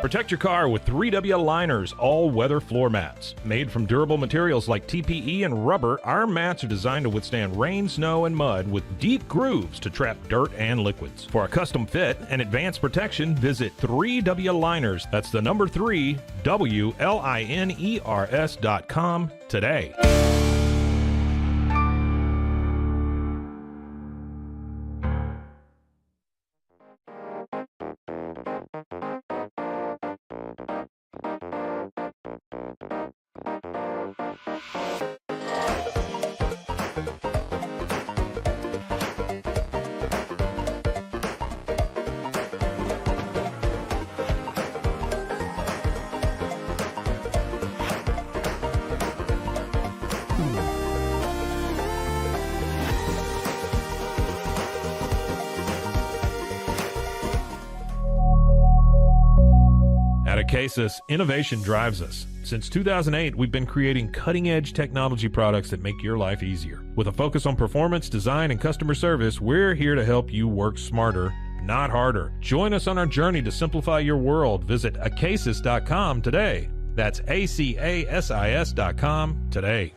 Protect your car with 3W Liners all-weather floor mats. Made from durable materials like TPE and rubber, our mats are designed to withstand rain, snow, and mud with deep grooves to trap dirt and liquids. For a custom fit and advanced protection, visit 3W Liners. That's the number 3, WLINERS.com today. At Acasis, innovation drives us. Since 2008, we've been creating cutting-edge technology products that make your life easier. With a focus on performance, design, and customer service, we're here to help you work smarter, not harder. Join us on our journey to simplify your world. Visit Acasis.com today. That's ACASIS.com today.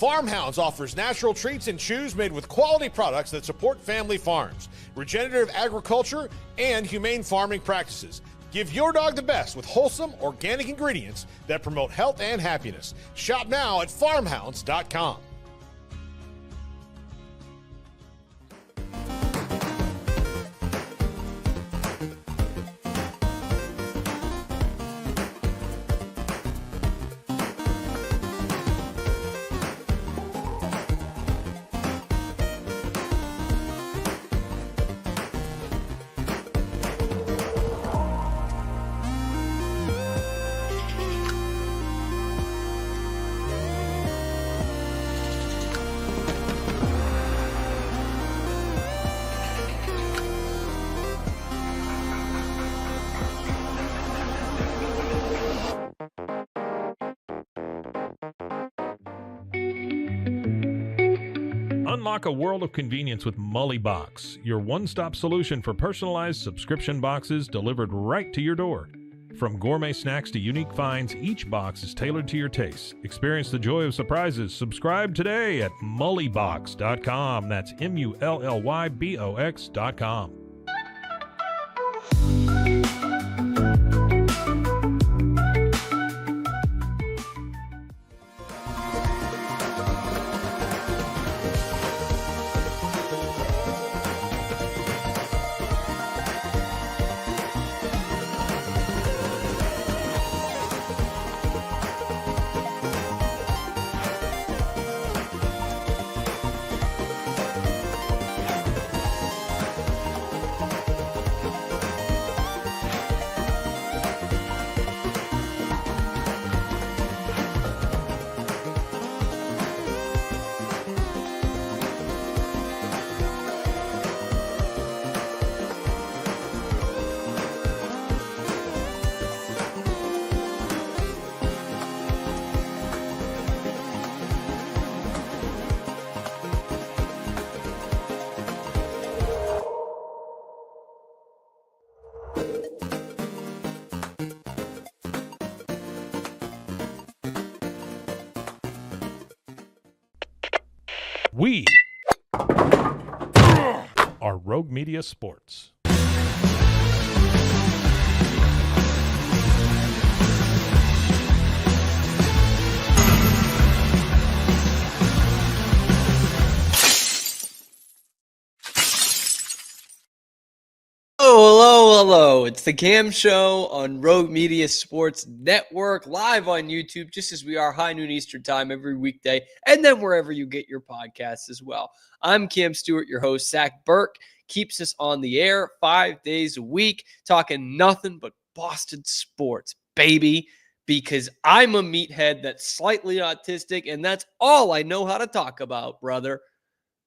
Farmhounds offers natural treats and chews made with quality products that support family farms, regenerative agriculture, and humane farming practices. Give your dog the best with wholesome, organic ingredients that promote health and happiness. Shop now at farmhounds.com. Unlock a world of convenience with Mully Box, your one-stop solution for personalized subscription boxes delivered right to your door. From gourmet snacks to unique finds, each box is tailored to your tastes. Experience the joy of surprises. Subscribe today at mullybox.com. That's MULLYBOX.com. We are Rogue Media Sports. Hello, go. It's the Cam Show on Rogue Media Sports Network, live on YouTube, just as we are high noon Eastern time every weekday, and then wherever you get your podcasts as well. I'm Cam Stewart, your host. Zach Burke keeps us on the air 5 days a week, talking nothing but Boston sports, baby, because I'm a meathead that's slightly autistic, and that's all I know how to talk about, brother.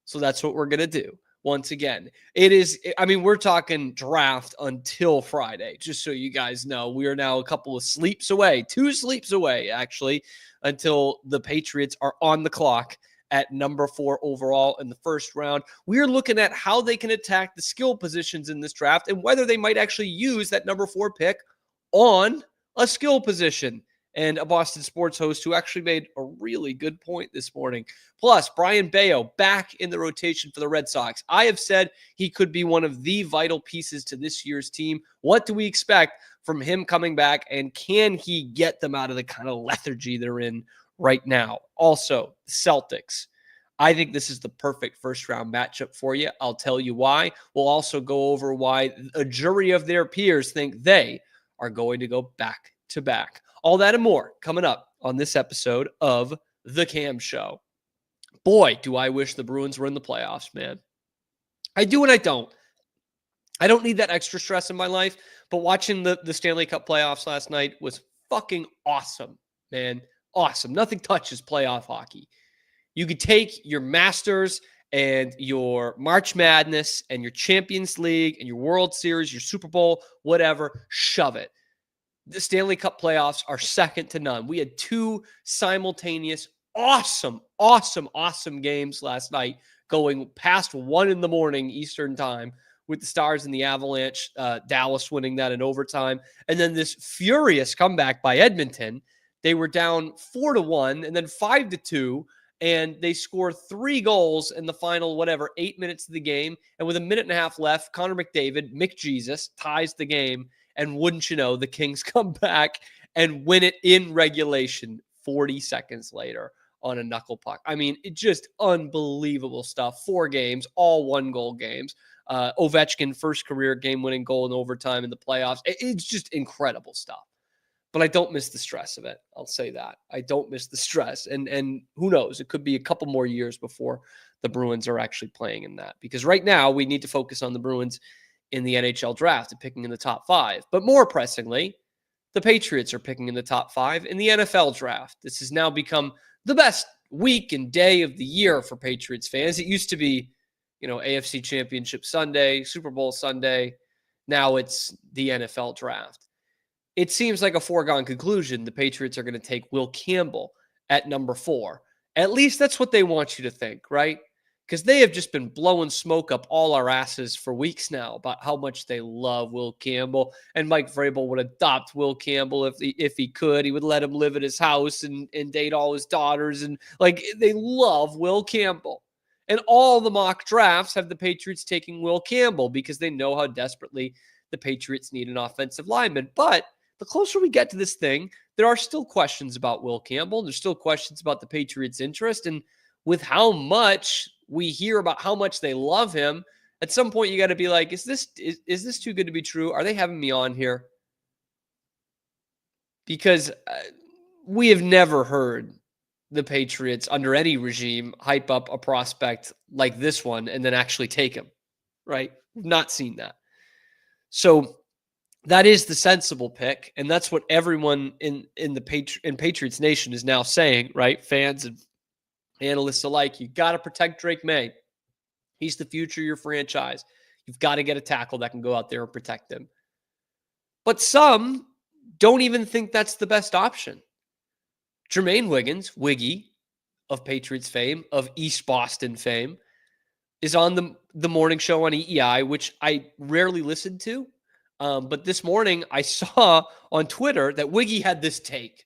So that's what we're going to do. Once again, we're talking draft until Friday, just so you guys know. We are now a couple of sleeps away, 2 sleeps away, actually, until the Patriots are on the clock at number 4 overall in the first round. We're looking at how they can attack the skill positions in this draft and whether they might actually use that number 4 pick on a skill position. And a Boston sports host who actually made a really good point this morning. Plus, Brian Bayo back in the rotation for the Red Sox. I have said he could be one of the vital pieces to this year's team. What do we expect from him coming back, and can he get them out of the kind of lethargy they're in right now? Also, the Celtics. I think this is the perfect first-round matchup for you. I'll tell you why. We'll also go over why a jury of their peers think they are going to go back-to-back. All that and more coming up on this episode of The Cam Show. Boy, do I wish the Bruins were in the playoffs, man. I do and I don't. I don't need that extra stress in my life, but watching the Stanley Cup playoffs last night was fucking awesome, man. Awesome. Nothing touches playoff hockey. You could take your Masters and your March Madness and your Champions League and your World Series, your Super Bowl, whatever, shove it. The Stanley Cup playoffs are second to none. We had 2 simultaneous, awesome games last night, going past 1 a.m. Eastern time, with the Stars and the Avalanche, Dallas winning that in overtime. And then this furious comeback by Edmonton. They were down 4-1 and then 5-2. And they score 3 goals in the final, 8 minutes of the game. And with a minute and a half left, Connor McDavid, McJesus, ties the game. And wouldn't you know, the Kings come back and win it in regulation 40 seconds later on a knuckle puck. I mean, it just unbelievable stuff. 4 games, all 1-goal games. Ovechkin, first career game-winning goal in overtime in the playoffs. It's just incredible stuff. But I don't miss the stress of it. I'll say that. I don't miss the stress. And who knows? It could be a couple more years before the Bruins are actually playing in that. Because right now, we need to focus on the Bruins in the NHL draft and picking in the top 5. But more pressingly, the Patriots are picking in the top 5 in the NFL draft. This has now become the best week and day of the year for Patriots fans. It used to be, AFC Championship Sunday, Super Bowl Sunday. Now it's the NFL draft. It seems like a foregone conclusion the Patriots are going to take Will Campbell at number 4. At least that's what they want you to think, right? Because they have just been blowing smoke up all our asses for weeks now about how much they love Will Campbell. And Mike Vrabel would adopt Will Campbell if he could. He would let him live at his house and date all his daughters. And they love Will Campbell. And all the mock drafts have the Patriots taking Will Campbell because they know how desperately the Patriots need an offensive lineman. But the closer we get to this thing, there are still questions about Will Campbell. There's still questions about the Patriots' interest. And with how much we hear about how much they love him, at some point you got to be like, is this too good to be true? Are they having me on here? Because we have never heard the Patriots under any regime hype up a prospect like this one and then actually take him, right? We've not seen that. So that is the sensible pick, and that's what everyone in Patriots Nation is now saying, right? Fans and analysts alike. You got to protect Drake Maye. He's the future of your franchise. You've got to get a tackle that can go out there and protect him. But some don't even think that's the best option. Jermaine Wiggins, Wiggy, of Patriots fame, of East Boston fame, is on the morning show on EEI, which I rarely listen to. But this morning I saw on Twitter that Wiggy had this take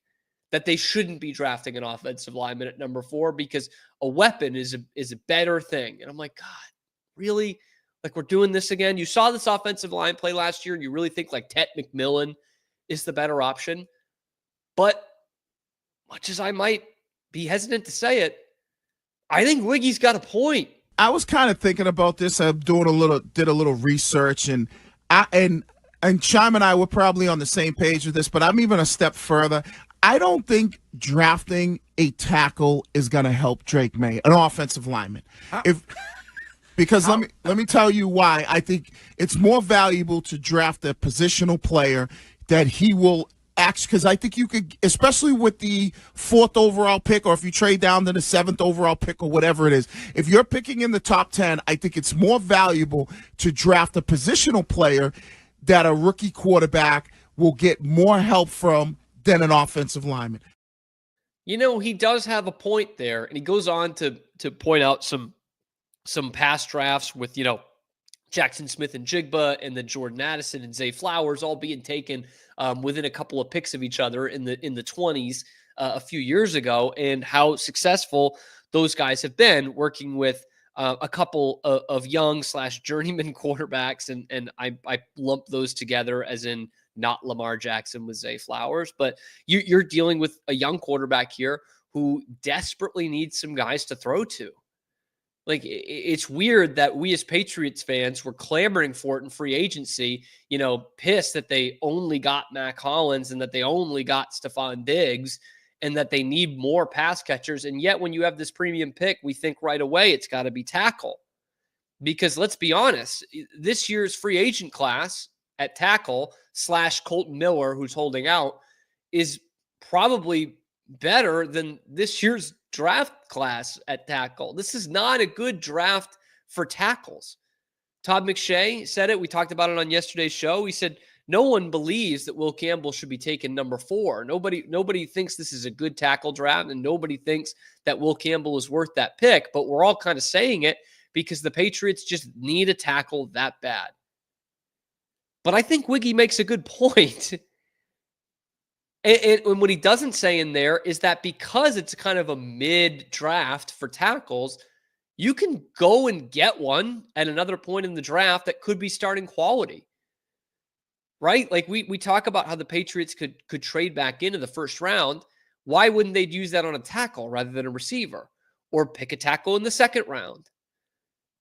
that they shouldn't be drafting an offensive lineman at number 4 because a weapon is a better thing. And I'm like, God, really? We're doing this again? You saw this offensive line play last year and you really think Tetairoa McMillan is the better option? But much as I might be hesitant to say it, I think Wiggy's got a point. I was kind of thinking about this. I did a little research, and and Chime and I were probably on the same page with this, but I'm even a step further. I don't think drafting a tackle is going to help Drake Maye, an offensive lineman. Because let me tell you why. I think it's more valuable to draft a positional player that he will act, because I think you could, especially with the 4th overall pick, or if you trade down to the 7th overall pick or whatever it is, if you're picking in the top 10, I think it's more valuable to draft a positional player that a rookie quarterback will get more help from than an offensive lineman. You know, he does have a point there, and he goes on to point out some past drafts with, you know, Jackson Smith and Jigba, and then Jordan Addison and Zay Flowers all being taken within a couple of picks of each other in the 20s a few years ago, and how successful those guys have been working with a couple of young / journeyman quarterbacks, and I lump those together as in not Lamar Jackson with Zay Flowers, but you're dealing with a young quarterback here who desperately needs some guys to throw to. Like, it's weird that we as Patriots fans were clamoring for it in free agency, you know, pissed that they only got Mack Hollins and that they only got Stefon Diggs and that they need more pass catchers. And yet when you have this premium pick, we think right away it's got to be tackle. Because let's be honest, this year's free agent class at tackle / Colton Miller, who's holding out, is probably better than this year's draft class at tackle. This is not a good draft for tackles. Todd McShay said it. We talked about it on yesterday's show. He said no one believes that Will Campbell should be taken number 4. Nobody thinks this is a good tackle draft, and nobody thinks that Will Campbell is worth that pick. But we're all kind of saying it because the Patriots just need a tackle that bad. But I think Wiggy makes a good point. And what he doesn't say in there is that because it's kind of a mid-draft for tackles, you can go and get one at another point in the draft that could be starting quality, right? Like we talk about how the Patriots could trade back into the first round. Why wouldn't they use that on a tackle rather than a receiver, or pick a tackle in the second round?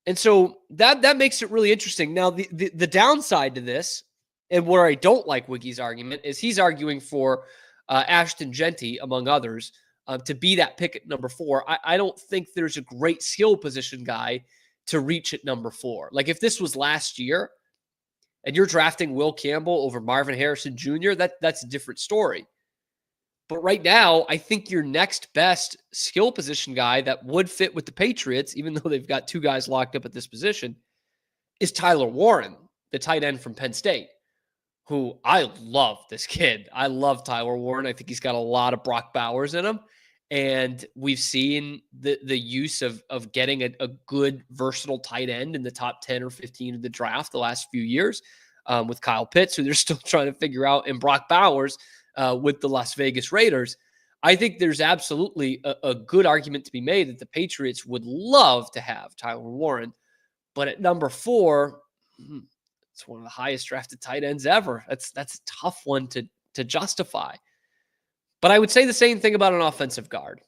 And so that makes it really interesting. Now, the downside to this, and where I don't like Wiggy's argument, is he's arguing for Ashton Genty, among others, to be that pick at number 4. I don't think there's a great skill position guy to reach at number 4. Like, if this was last year and you're drafting Will Campbell over Marvin Harrison Jr., that's a different story. But right now, I think your next best skill position guy that would fit with the Patriots, even though they've got 2 guys locked up at this position, is Tyler Warren, the tight end from Penn State, who I love this kid. I love Tyler Warren. I think he's got a lot of Brock Bowers in him. And we've seen the use of getting a good, versatile tight end in the top 10 or 15 of the draft the last few years with Kyle Pitts, who they're still trying to figure out, and Brock Bowers with the Las Vegas Raiders. I think there's absolutely a good argument to be made that the Patriots would love to have Tyler Warren. But at number 4, it's one of the highest drafted tight ends ever. That's a tough one to justify. But I would say the same thing about an offensive guard.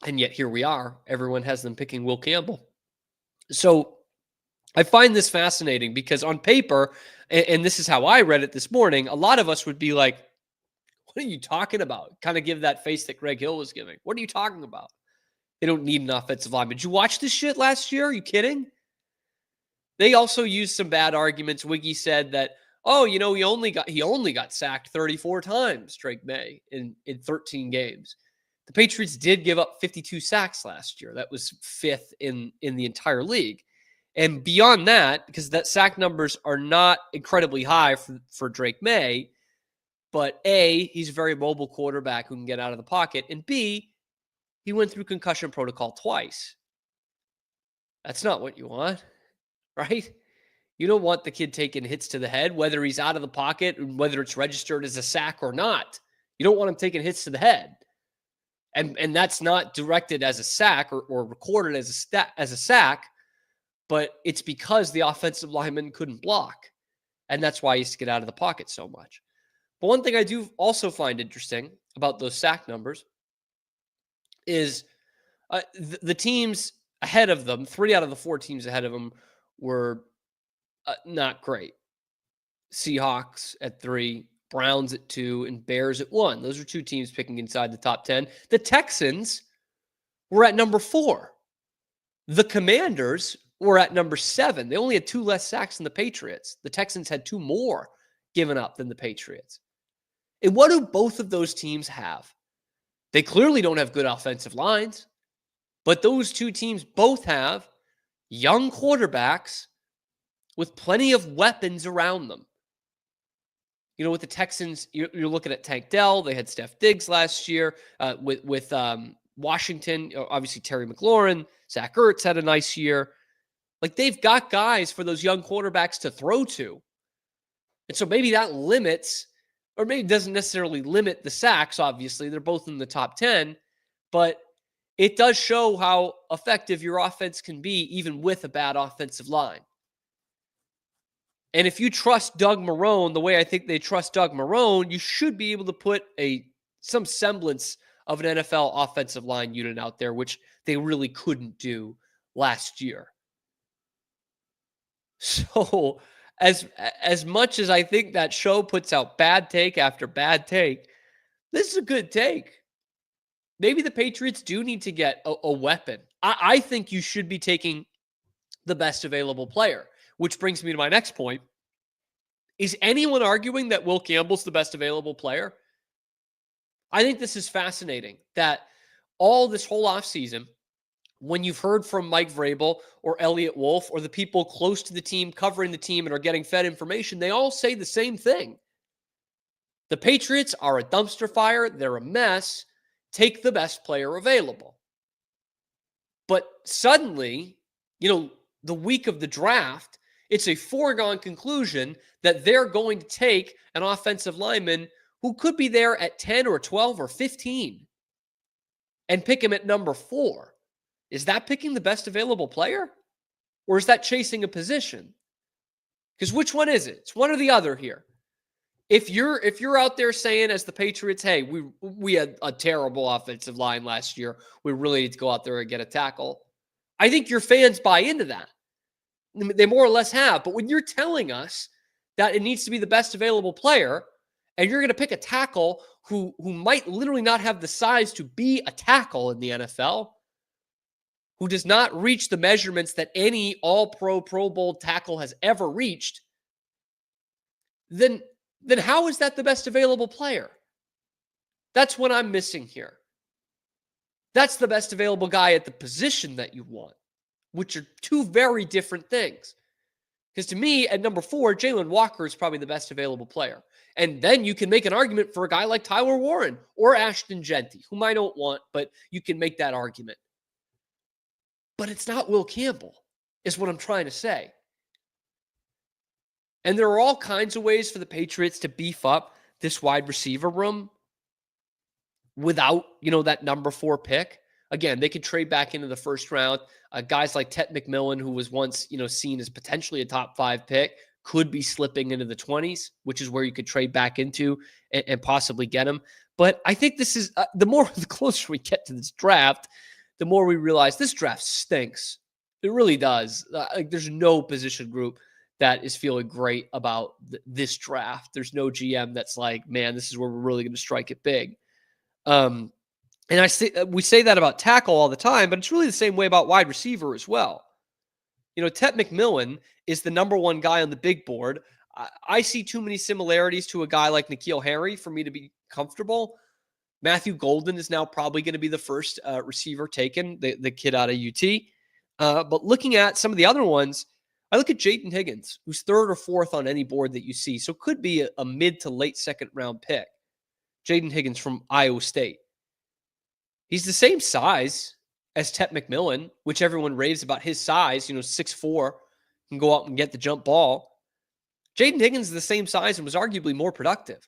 And yet here we are. Everyone has them picking Will Campbell. So I find this fascinating because on paper, and this is how I read it this morning, a lot of us would be like, what are you talking about? Kind of give that face that Greg Hill was giving. What are you talking about? They don't need an offensive lineman. Did you watch this shit last year? Are you kidding? They also used some bad arguments. Wiggy said that, oh, you know, he only got sacked 34 times, Drake Maye, in 13 games. The Patriots did give up 52 sacks last year. That was 5th in the entire league. And beyond that, because that sack numbers are not incredibly high for Drake Maye, but A, he's a very mobile quarterback who can get out of the pocket, and B, he went through concussion protocol twice. That's not what you want, right? You don't want the kid taking hits to the head, whether he's out of the pocket, whether it's registered as a sack or not. You don't want him taking hits to the head. And that's not directed as a sack or recorded as a sack, but it's because the offensive lineman couldn't block. And that's why he used to get out of the pocket so much. But one thing I do also find interesting about those sack numbers is the teams ahead of them, 3 out of the 4 teams ahead of them were not great. Seahawks at 3, Browns at 2, and Bears at 1. Those are 2 teams picking inside the top 10. The Texans were at number 4. The Commanders were at number 7. They only had 2 less sacks than the Patriots. The Texans had 2 more given up than the Patriots. And what do both of those teams have? They clearly don't have good offensive lines, but those 2 teams both have young quarterbacks with plenty of weapons around them. You know, with the Texans, you're looking at Tank Dell. They had Steph Diggs last year. With Washington, obviously Terry McLaurin. Zach Ertz had a nice year. Like, they've got guys for those young quarterbacks to throw to. And so maybe that limits, or maybe doesn't necessarily limit the sacks, obviously. They're both in the top 10. But it does show how effective your offense can be even with a bad offensive line. And if you trust Doug Marrone the way I think they trust Doug Marrone, you should be able to put some semblance of an NFL offensive line unit out there, which they really couldn't do last year. So as much as I think that show puts out bad take after bad take, this is a good take. Maybe the Patriots do need to get a weapon. I think you should be taking the best available player. Which brings me to my next point. Is anyone arguing that Will Campbell's the best available player? I think this is fascinating that all this whole offseason, when you've heard from Mike Vrabel or Elliott Wolf or the people close to the team, covering the team and are getting fed information, they all say the same thing. The Patriots are a dumpster fire. They're a mess. Take the best player available. But suddenly, the week of the draft, it's a foregone conclusion that they're going to take an offensive lineman who could be there at 10 or 12 or 15 and pick him at number 4. Is that picking the best available player? Or is that chasing a position? Because which one is it? It's one or the other here. If you're out there saying, as the Patriots, hey, we had a terrible offensive line last year, we really need to go out there and get a tackle, I think your fans buy into that. They more or less have. But when you're telling us that it needs to be the best available player, and you're going to pick a tackle who might literally not have the size to be a tackle in the NFL, who does not reach the measurements that any all-pro, Pro Bowl tackle has ever reached, then how is that the best available player? That's what I'm missing here. That's the best available guy at the position that you want, which are 2 very different things. Because to me, at number 4, Jalen Walker is probably the best available player. And then you can make an argument for a guy like Tyler Warren or Ashton Genty, whom I don't want, but you can make that argument. But it's not Will Campbell, is what I'm trying to say. And there are all kinds of ways for the Patriots to beef up this wide receiver room without, that number 4 pick. Again, they could trade back into the first round. Guys like Tetairoa McMillan, who was once, seen as potentially a top 5 pick, could be slipping into the 20s, which is where you could trade back into and possibly get him. But I think this is the closer we get to this draft, the more we realize this draft stinks. It really does. There's no position group that is feeling great about this draft. There's no GM that's like, man, this is where we're really going to strike it big. And we say that about tackle all the time, but it's really the same way about wide receiver as well. Tetairoa McMillan is the number 1 guy on the big board. I see too many similarities to a guy like N'Keal Harry for me to be comfortable. Matthew Golden is now probably going to be the first receiver taken, the kid out of UT. But looking at some of the other ones, I look at Jaden Higgins, who's 3rd or 4th on any board that you see. So could be a mid to late 2nd round pick. Jaden Higgins from Iowa State. He's the same size as Tetairoa McMillan, which everyone raves about his size, 6'4", can go out and get the jump ball. Jaden Higgins is the same size and was arguably more productive.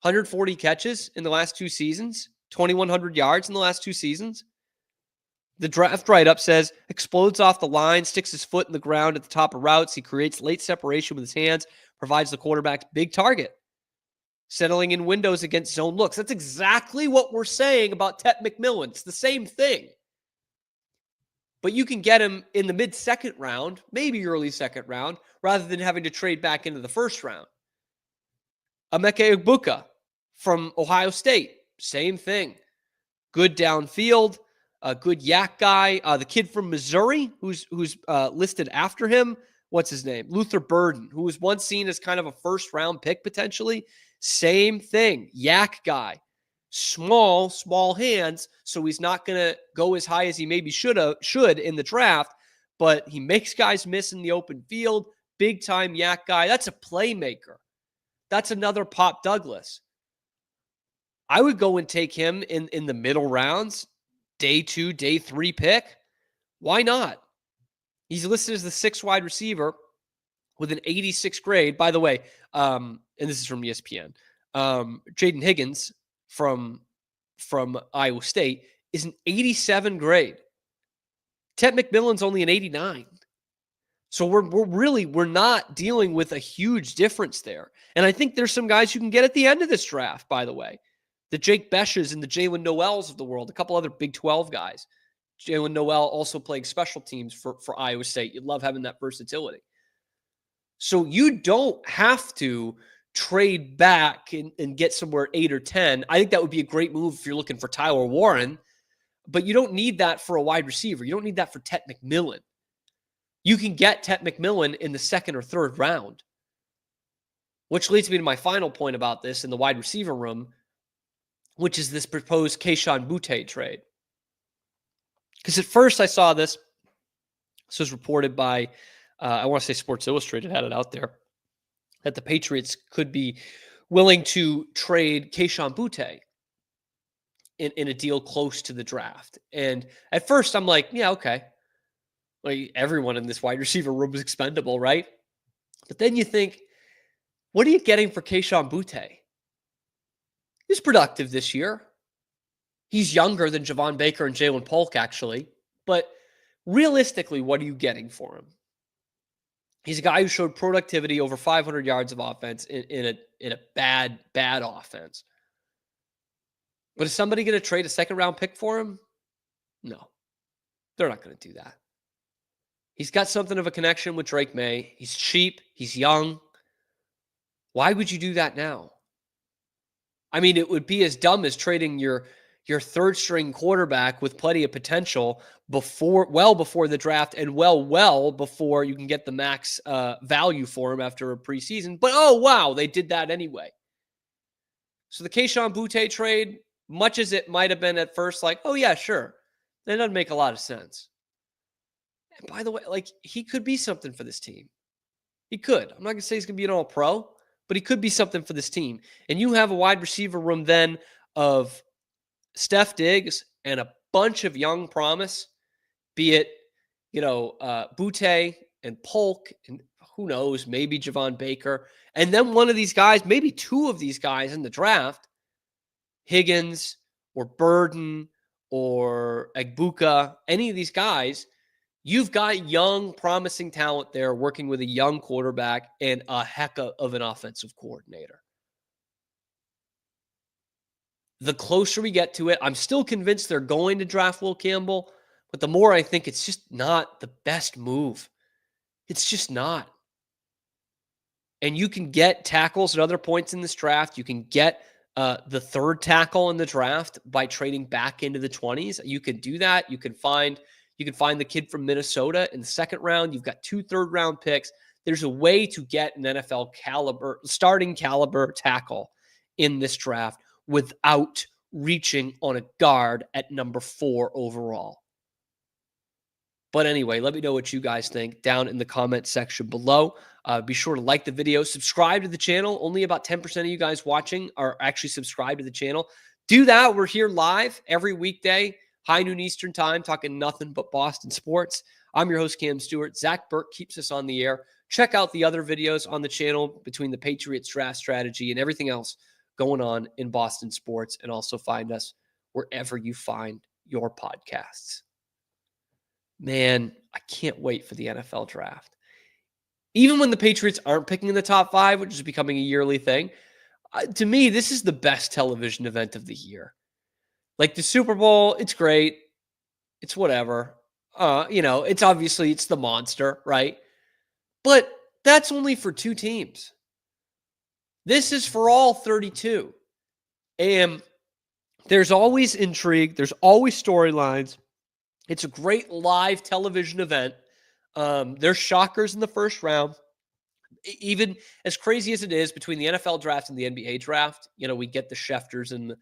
140 catches in the last 2 seasons, 2,100 yards in the last 2 seasons. The draft write-up says, explodes off the line, sticks his foot in the ground at the top of routes. He creates late separation with his hands, provides the quarterback big target, settling in windows against zone looks. That's exactly what we're saying about Tetairoa McMillan. It's the same thing. But you can get him in the mid-2nd round, maybe early 2nd round, rather than having to trade back into the 1st round. Emeka Egbuka from Ohio State, same thing. Good downfield, a good yak guy. The kid from Missouri who's listed after him, what's his name? Luther Burden, who was once seen as kind of a first-round pick potentially. Same thing, yak guy. Small hands, so he's not going to go as high as he maybe should in the draft, but he makes guys miss in the open field. Big-time yak guy. That's a playmaker. That's another Pop Douglas. I would go and take him in the middle rounds, day 2, day 3 pick. Why not? He's listed as the 6th wide receiver with an 86 grade. By the way, and this is from ESPN, Jaden Higgins from Iowa State is an 87 grade. Tet McMillan's only an 89. So we're not dealing with a huge difference there. And I think there's some guys you can get at the end of this draft, by the way. The Jake Beshes and the Jalen Noels of the world, a couple other Big 12 guys. Jalen Noel also playing special teams for Iowa State. You'd love having that versatility. So you don't have to trade back and get somewhere 8 or 10. I think that would be a great move if you're looking for Tyler Warren, but you don't need that for a wide receiver. You don't need that for Tet McMillan. You can get Tet McMillan in the 2nd or 3rd round, which leads me to my final point about this in the wide receiver room, which is this proposed Kayshon Boutte trade. Because at first I saw this. This was reported by, I want to say Sports Illustrated had it out there, that the Patriots could be willing to trade Kayshon Boutte in a deal close to the draft. And at first I'm like, yeah, okay. Like everyone in this wide receiver room is expendable, right? But then you think, what are you getting for Kayshon Boutte? He's productive this year. He's younger than Javon Baker and Jalen Polk, actually. But realistically, what are you getting for him? He's a guy who showed productivity over 500 yards of offense in a bad offense. But is somebody going to trade a 2nd-round pick for him? No. They're not going to do that. He's got something of a connection with Drake Maye. He's cheap. He's young. Why would you do that now? I mean, it would be as dumb as trading your 3rd-string quarterback with plenty of potential well before the draft and well before you can get the max value for him after a preseason. But, oh, wow, they did that anyway. So the Kayshon Boutte trade, much as it might have been at first like, oh, yeah, sure, that doesn't make a lot of sense. And by the way, like, he could be something for this team. He could. I'm not going to say he's going to be an all-pro, but he could be something for this team. And you have a wide receiver room then of Steph Diggs and a bunch of young promise, be it, Boutte and Polk and who knows, maybe Javon Baker. And then one of these guys, maybe 2 of these guys in the draft, Higgins or Burden or Egbuka, any of these guys, you've got young, promising talent there working with a young quarterback and a heck of an offensive coordinator. The closer we get to it, I'm still convinced they're going to draft Will Campbell, but the more I think it's just not the best move. It's just not. And you can get tackles at other points in this draft. You can get the 3rd tackle in the draft by trading back into the 20s. You can do that. You can find the kid from Minnesota in the 2nd round. You've got 2 3rd-round picks. There's a way to get an NFL starting caliber tackle in this draft without reaching on a guard at number 4 overall. But anyway, let me know what you guys think down in the comment section below. Be sure to like the video, subscribe to the channel. Only about 10% of you guys watching are actually subscribed to the channel. Do that. We're here live every weekday, high noon Eastern time, talking nothing but Boston sports. I'm your host, Cam Stewart. Zach Burke keeps us on the air. Check out the other videos on the channel between the Patriots draft strategy and everything else going on in Boston sports, and also find us wherever you find your podcasts. Man, I can't wait for the NFL draft. Even when the Patriots aren't picking in the top 5, which is becoming a yearly thing, to me, this is the best television event of the year. Like the Super Bowl, it's great. It's whatever. It's the monster, right? But that's only for 2 teams. This is for all 32. And there's always intrigue. There's always storylines. It's a great live television event. There's shockers in the first round. Even as crazy as it is between the NFL draft and the NBA draft, we get the Schefters and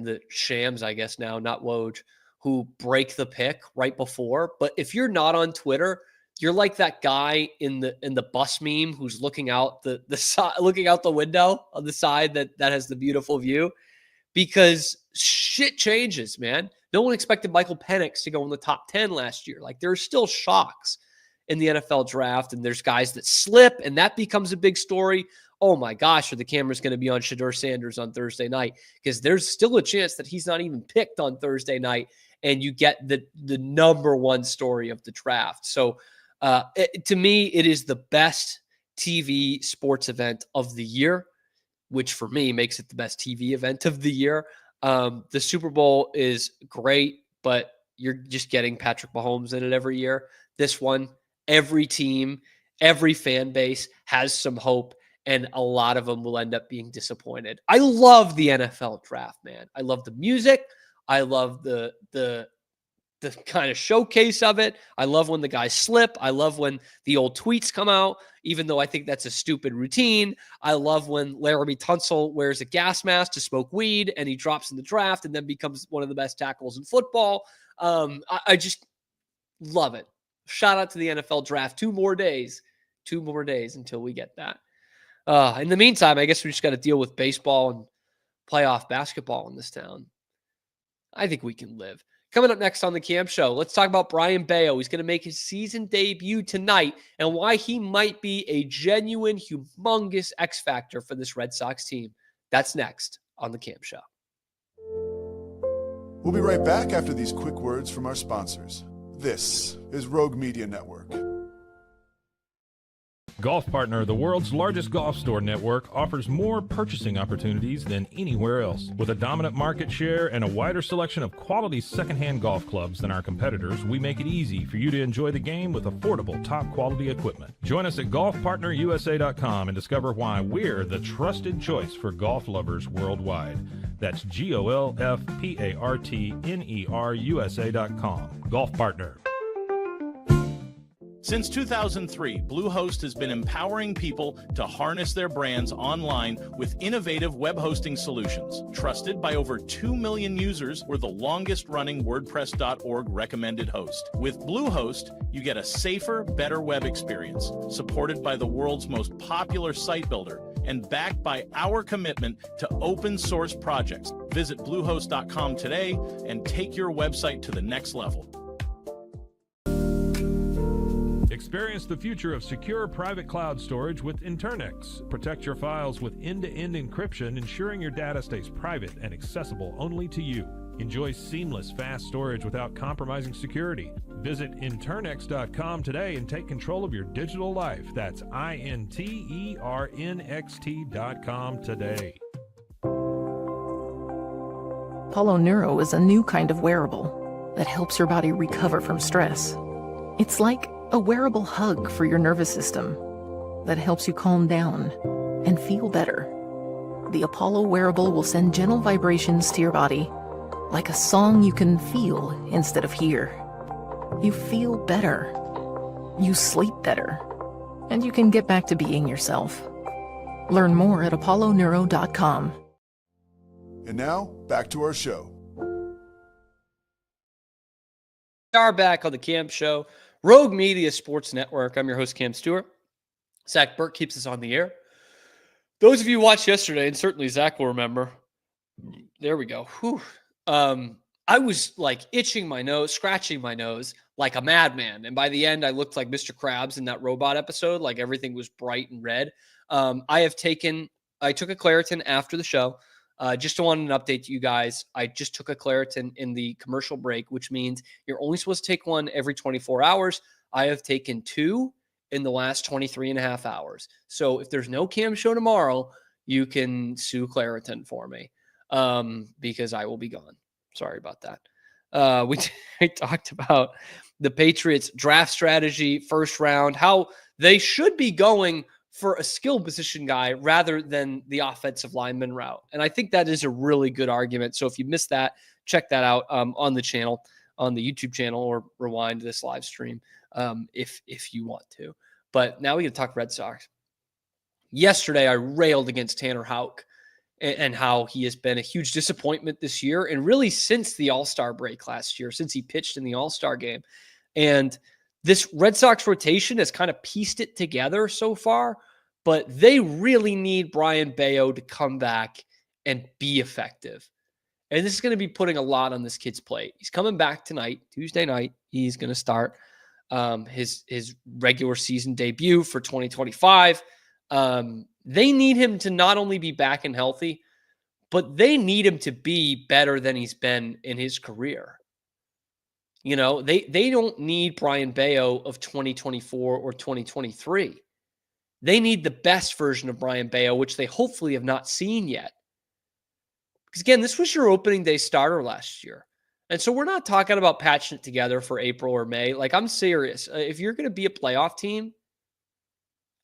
the Shams, I guess now, not Woj, who break the pick right before. But if you're not on Twitter, you're like that guy in the bus meme who's looking out the side, looking out the window on the side that has the beautiful view, because shit changes, man. No one expected Michael Penix to go in the top 10 last year. Like, there are still shocks in the NFL draft, and there's guys that slip, and that becomes a big story. Oh my gosh, are the cameras going to be on Shedeur Sanders on Thursday night? Because there's still a chance that he's not even picked on Thursday night, and you get the number one story of the draft. So to me, it is the best TV sports event of the year, which for me makes it the best TV event of the year. The Super Bowl is great, but you're just getting Patrick Mahomes in it every year. This one, every team, every fan base has some hope, and a lot of them will end up being disappointed. I love the NFL draft, man. I love the music. I love the kind of showcase of it. I love when the guys slip. I love when the old tweets come out, even though I think that's a stupid routine. I love when Laramie Tunsil wears a gas mask to smoke weed and he drops in the draft and then becomes one of the best tackles in football. I just love it. Shout out to the NFL draft. 2 more days until we get that. In the meantime, I guess we just got to deal with baseball and playoff basketball in this town. I think we can live. Coming up next on the Cam Show, let's talk about Brian Bayo. He's going to make his season debut tonight and why he might be a genuine, humongous X factor for this Red Sox team. That's next on the Cam Show. We'll be right back after these quick words from our sponsors. This is Rogue Media Network. Golf Partner, the world's largest golf store network, offers more purchasing opportunities than anywhere else. With a dominant market share and a wider selection of quality secondhand golf clubs than our competitors, we make it easy for you to enjoy the game with affordable, top-quality equipment. Join us at golfpartnerusa.com and discover why we're the trusted choice for golf lovers worldwide. That's GOLFPARTNERUSA.com. Golf Partner. Since 2003, Bluehost has been empowering people to harness their brands online with innovative web hosting solutions. Trusted by over 2 million users, we're the longest-running WordPress.org recommended host. With Bluehost, you get a safer, better web experience, supported by the world's most popular site builder, and backed by our commitment to open-source projects. Visit Bluehost.com today and take your website to the next level. Experience the future of secure private cloud storage with Internex. Protect your files with end-to-end encryption, ensuring your data stays private and accessible only to you. Enjoy seamless, fast storage without compromising security. Visit Internex.com today and take control of your digital life. That's INTERNXT.com today. Apollo Neuro is a new kind of wearable that helps your body recover from stress. It's like a wearable hug for your nervous system that helps you calm down and feel better. The Apollo wearable will send gentle vibrations to your body, like a song you can feel instead of hear. You feel better, you sleep better, and you can get back to being yourself. Learn more at apolloneuro.com. And now, back to our show. We are back on the Cam Show, Rogue Media Sports Network. I'm your host, Cam Stewart. Zach Burke keeps us on the air. Those of you who watched yesterday, and certainly Zach will remember, there we go. Whew. I was like itching my nose, scratching my nose like a madman. And by the end, I looked like Mr. Krabs in that robot episode, like everything was bright and red. I took a Claritin after the show. Just to want an update to you guys, I just took a Claritin in the commercial break, which means you're only supposed to take one every 24 hours. I have taken 2 in the last 23 and a half hours. So if there's no Cam Show tomorrow, you can sue Claritin for me because I will be gone. Sorry about that. We talked about the Patriots draft strategy, first round, how they should be going for a skill position guy rather than the offensive lineman route. And I think that is a really good argument. So if you missed that, check that out on the channel, on the YouTube channel, or rewind this live stream if you want to. But now we can talk Red Sox. Yesterday, I railed against Tanner Houck and how he has been a huge disappointment this year, and really since the All-Star break last year, since he pitched in the All-Star game. And this Red Sox rotation has kind of pieced it together so far, but they really need Brayan Bello to come back and be effective. And this is going to be putting a lot on this kid's plate. He's coming back tonight, Tuesday night. He's going to start his regular season debut for 2025. They need him to not only be back and healthy, but they need him to be better than he's been in his career. You know, they don't need Brayan Bello of 2024 or 2023. They need the best version of Brayan Bello, which they hopefully have not seen yet. Because again, this was your opening day starter last year. And so we're not talking about patching it together for April or May. Like, I'm serious. If you're going to be a playoff team,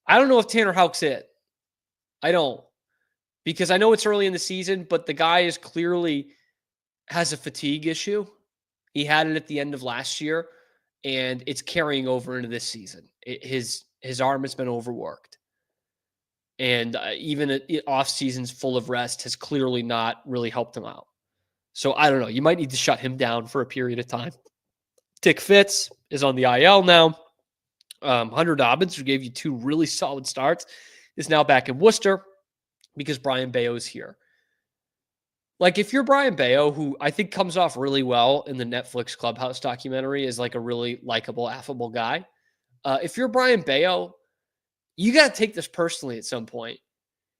I don't know if Tanner Houck's it. I don't. Because I know it's early in the season, but the guy is clearly has a fatigue issue. He had it at the end of last year, and it's carrying over into this season. His arm has been overworked. And even off seasons full of rest has clearly not really helped him out. So I don't know. You might need to shut him down for a period of time. Dick Fitz is on the IL now. Hunter Dobbins, who gave you 2 really solid starts, is now back in Worcester because Brayan Bello is here. Like, if you're Brayan Bello, who I think comes off really well in the Netflix Clubhouse documentary as like a really likable, affable guy. If you're Brayan Bello, you got to take this personally at some point.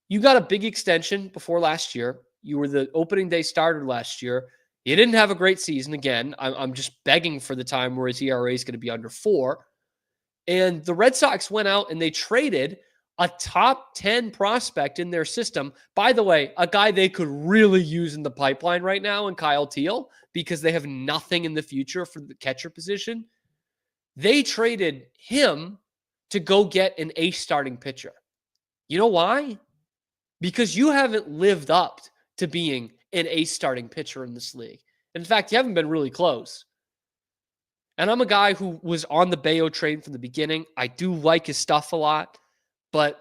You got a big extension before last year. You were the opening day starter last year. You didn't have a great season. Again, I'm just begging for the time where his ERA is going to be under 4. And the Red Sox went out and they traded a top 10 prospect in their system. By the way, a guy they could really use in the pipeline right now in Kyle Teal, because they have nothing in the future for the catcher position. They traded him to go get an ace starting pitcher. You know why? Because you haven't lived up to being an ace starting pitcher in this league. In fact, you haven't been really close. And I'm a guy who was on the Bello train from the beginning. I do like his stuff a lot. But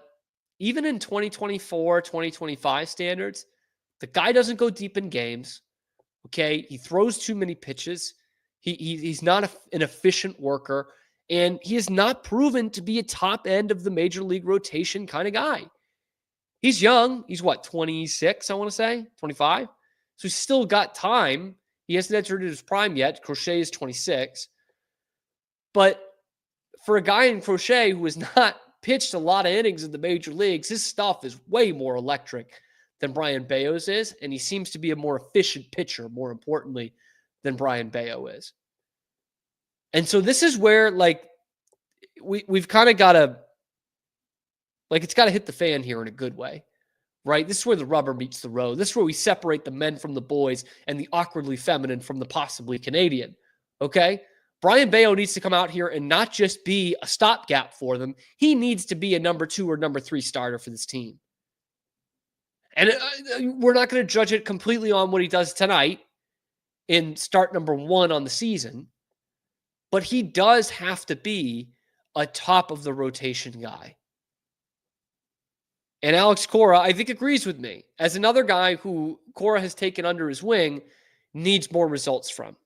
even in 2024, 2025 standards, the guy doesn't go deep in games. Okay? He throws too many pitches. He's not an efficient worker. And he is not proven to be a top end of the major league rotation kind of guy. He's young. He's what, 26, I want to say? 25? So he's still got time. He hasn't entered his prime yet. Crochet is 26. But for a guy in Crochet who has not pitched a lot of innings in the major leagues, his stuff is way more electric than Brayan Bello's is. And he seems to be a more efficient pitcher, more importantly, than Brayan Bello is. And so this is where, like, we've kind of got to, like, it's got to hit the fan here in a good way, right? This is where the rubber meets the road. This is where we separate the men from the boys and the awkwardly feminine from the possibly Canadian, okay? Brayan Bello needs to come out here and not just be a stopgap for them. He needs to be a number 2 or number 3 starter for this team. And we're not going to judge it completely on what he does tonight in start number 1 on the season, but he does have to be a top of the rotation guy. And Alex Cora, I think, agrees with me. As another guy who Cora has taken under his wing, needs more results from.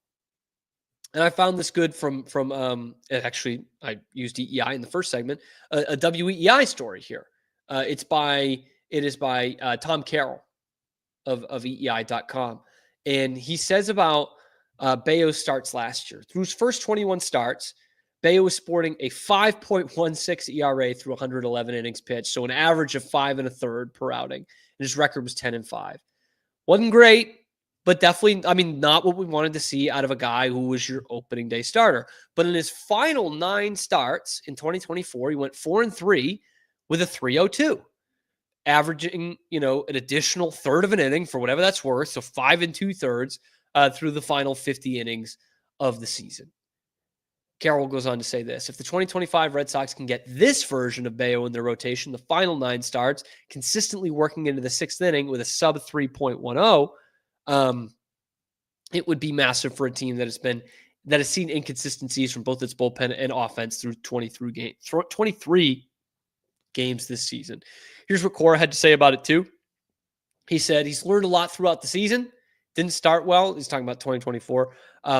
And I found this good from actually, I used EEI in the first segment, a WEEI story here. It is by Tom Carroll of EEI.com. And he says about Bello's starts last year. Through his first 21 starts, Bello was sporting a 5.16 ERA through 111 innings pitched, so an average of 5 1/3 per outing. And his record was 10-5. Wasn't great, but definitely, I mean, not what we wanted to see out of a guy who was your opening day starter. But in his final 9 starts in 2024, he went 4-3 with a 3.02, averaging, an additional third of an inning for whatever that's worth. So 5 2/3 through the final 50 innings of the season. Carroll goes on to say this: if the 2025 Red Sox can get this version of Bayo in their rotation, the final 9 starts, consistently working into the 6th inning with a sub 3.10, it would be massive for a team that has seen inconsistencies from both its bullpen and offense through 23 games this season. Here's what Cora had to say about it too. He said he's learned a lot throughout the season. Didn't start well. He's talking about 2024.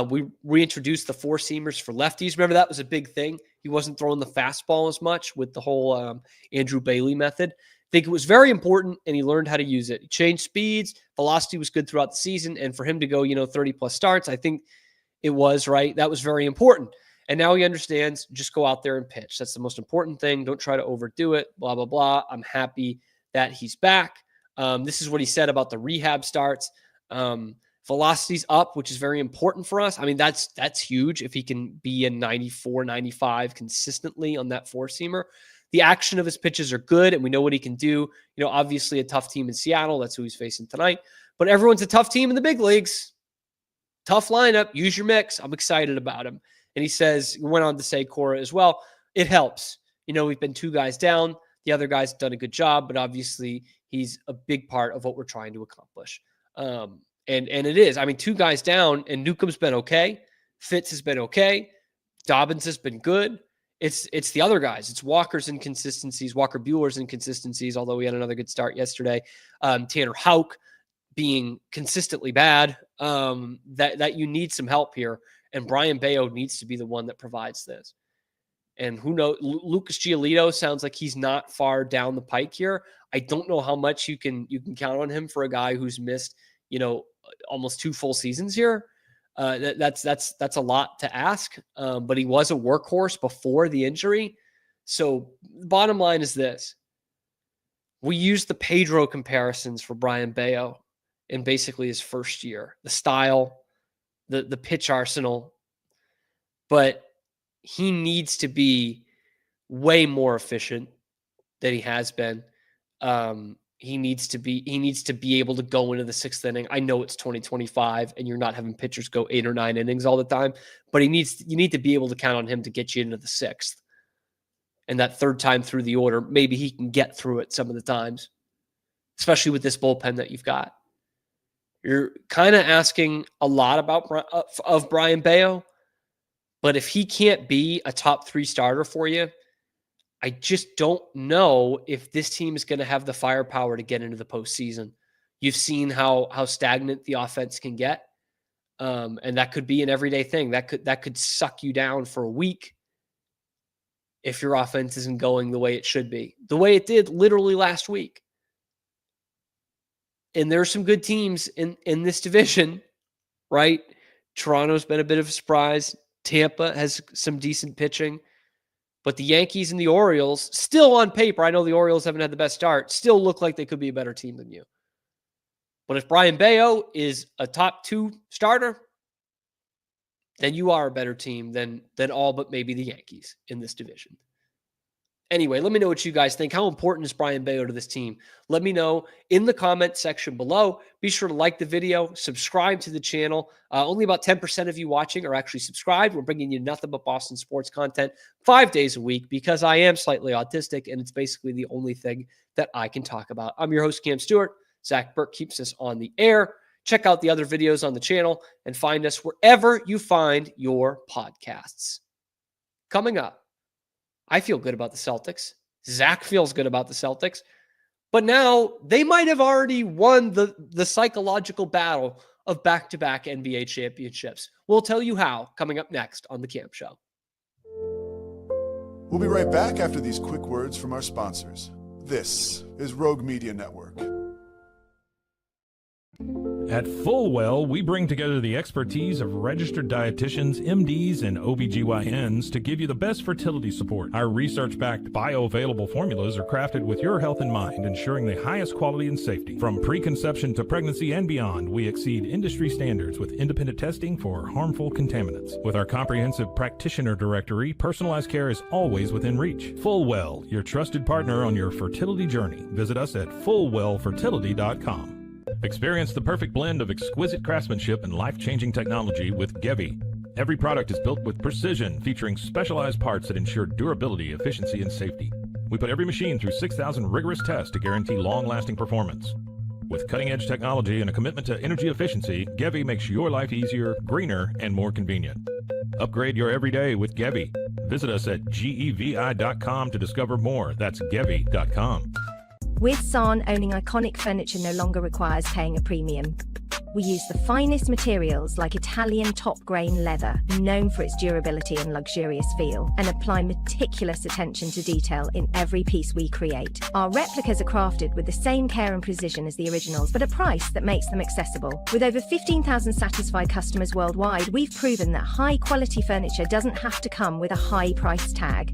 We reintroduced the 4-seamers for lefties. Remember, that was a big thing. He wasn't throwing the fastball as much with the whole Andrew Bailey method. I think it was very important, and he learned how to use it. He changed speeds. Velocity was good throughout the season, and for him to go, 30-plus starts, I think it was, right? That was very important. And now he understands, just go out there and pitch. That's the most important thing. Don't try to overdo it, blah, blah, blah. I'm happy that he's back. This is what he said about the rehab starts. Velocity's up, which is very important for us. I mean, that's huge if he can be in 94, 95 consistently on that 4-seamer. The action of his pitches are good, and we know what he can do. Obviously a tough team in Seattle. That's who he's facing tonight. But everyone's a tough team in the big leagues. Tough lineup. Use your mix. I'm excited about him. And he went on to say, Cora, as well, it helps. We've been 2 guys down. The other guy's done a good job, but obviously he's a big part of what we're trying to accomplish. And it is. I mean, 2 guys down, and Newcomb's been okay. Fitz has been okay. Dobbins has been good. It's the other guys. It's Walker's inconsistencies, Walker Buehler's inconsistencies, although we had another good start yesterday. Tanner Houck being consistently bad, that you need some help here. And Brian Bayo needs to be the one that provides this. And who knows? Lucas Giolito sounds like he's not far down the pike here. I don't know how much you can count on him for a guy who's missed, almost 2 full seasons here. That's a lot to ask. But he was a workhorse before the injury. So the bottom line is this: we used the Pedro comparisons for Brian Bayo in basically his first year, the style, the pitch arsenal, but he needs to be way more efficient than he has been. He needs to be able to go into the 6th inning. I know it's 2025 and you're not having pitchers go 8 or 9 innings all the time, but you need to be able to count on him to get you into the 6th. And that 3rd time through the order, maybe he can get through it some of the times, especially with this bullpen that you've got. You're kind of asking a lot of Brian Bayo, but if he can't be a top 3 starter for you, I just don't know if this team is going to have the firepower to get into the postseason. You've seen how stagnant the offense can get, and that could be an everyday thing. That could suck you down for a week if your offense isn't going the way it should be, the way it did literally last week. And there's some good teams in this division, right? Toronto's been a bit of a surprise. Tampa has some decent pitching. But the Yankees and the Orioles, still on paper, I know the Orioles haven't had the best start, still look like they could be a better team than you. But if Brian Bayo is a top 2 starter, then you are a better team than all but maybe the Yankees in this division. Anyway, let me know what you guys think. How important is Brian Bayo to this team? Let me know in the comment section below. Be sure to like the video, subscribe to the channel. Only about 10% of you watching are actually subscribed. We're bringing you nothing but Boston sports content 5 days a week because I am slightly autistic, and it's basically the only thing that I can talk about. I'm your host, Cam Stewart. Zach Burke keeps us on the air. Check out the other videos on the channel and find us wherever you find your podcasts. Coming up, I feel good about the Celtics. Zach feels good about the Celtics. But now they might have already won the psychological battle of back-to-back NBA championships. We'll tell you how coming up next on The Cam Show. We'll be right back after these quick words from our sponsors. This is Rogue Media Network. At Fullwell, we bring together the expertise of registered dietitians, MDs, and OBGYNs to give you the best fertility support. Our research-backed bioavailable formulas are crafted with your health in mind, ensuring the highest quality and safety. From preconception to pregnancy and beyond, we exceed industry standards with independent testing for harmful contaminants. With our comprehensive practitioner directory, personalized care is always within reach. Fullwell, your trusted partner on your fertility journey. Visit us at fullwellfertility.com. Experience the perfect blend of exquisite craftsmanship and life-changing technology with Gevi. Every product is built with precision, featuring specialized parts that ensure durability, efficiency, and safety. We put every machine through 6,000 rigorous tests to guarantee long-lasting performance. With cutting-edge technology and a commitment to energy efficiency, Gevi makes your life easier, greener, and more convenient. Upgrade your everyday with Gevi. Visit us at gevi.com to discover more. That's gevi.com. With San, owning iconic furniture no longer requires paying a premium. We use the finest materials like Italian top-grain leather, known for its durability and luxurious feel, and apply meticulous attention to detail in every piece we create. Our replicas are crafted with the same care and precision as the originals, but at a price that makes them accessible. With over 15,000 satisfied customers worldwide, we've proven that high-quality furniture doesn't have to come with a high price tag.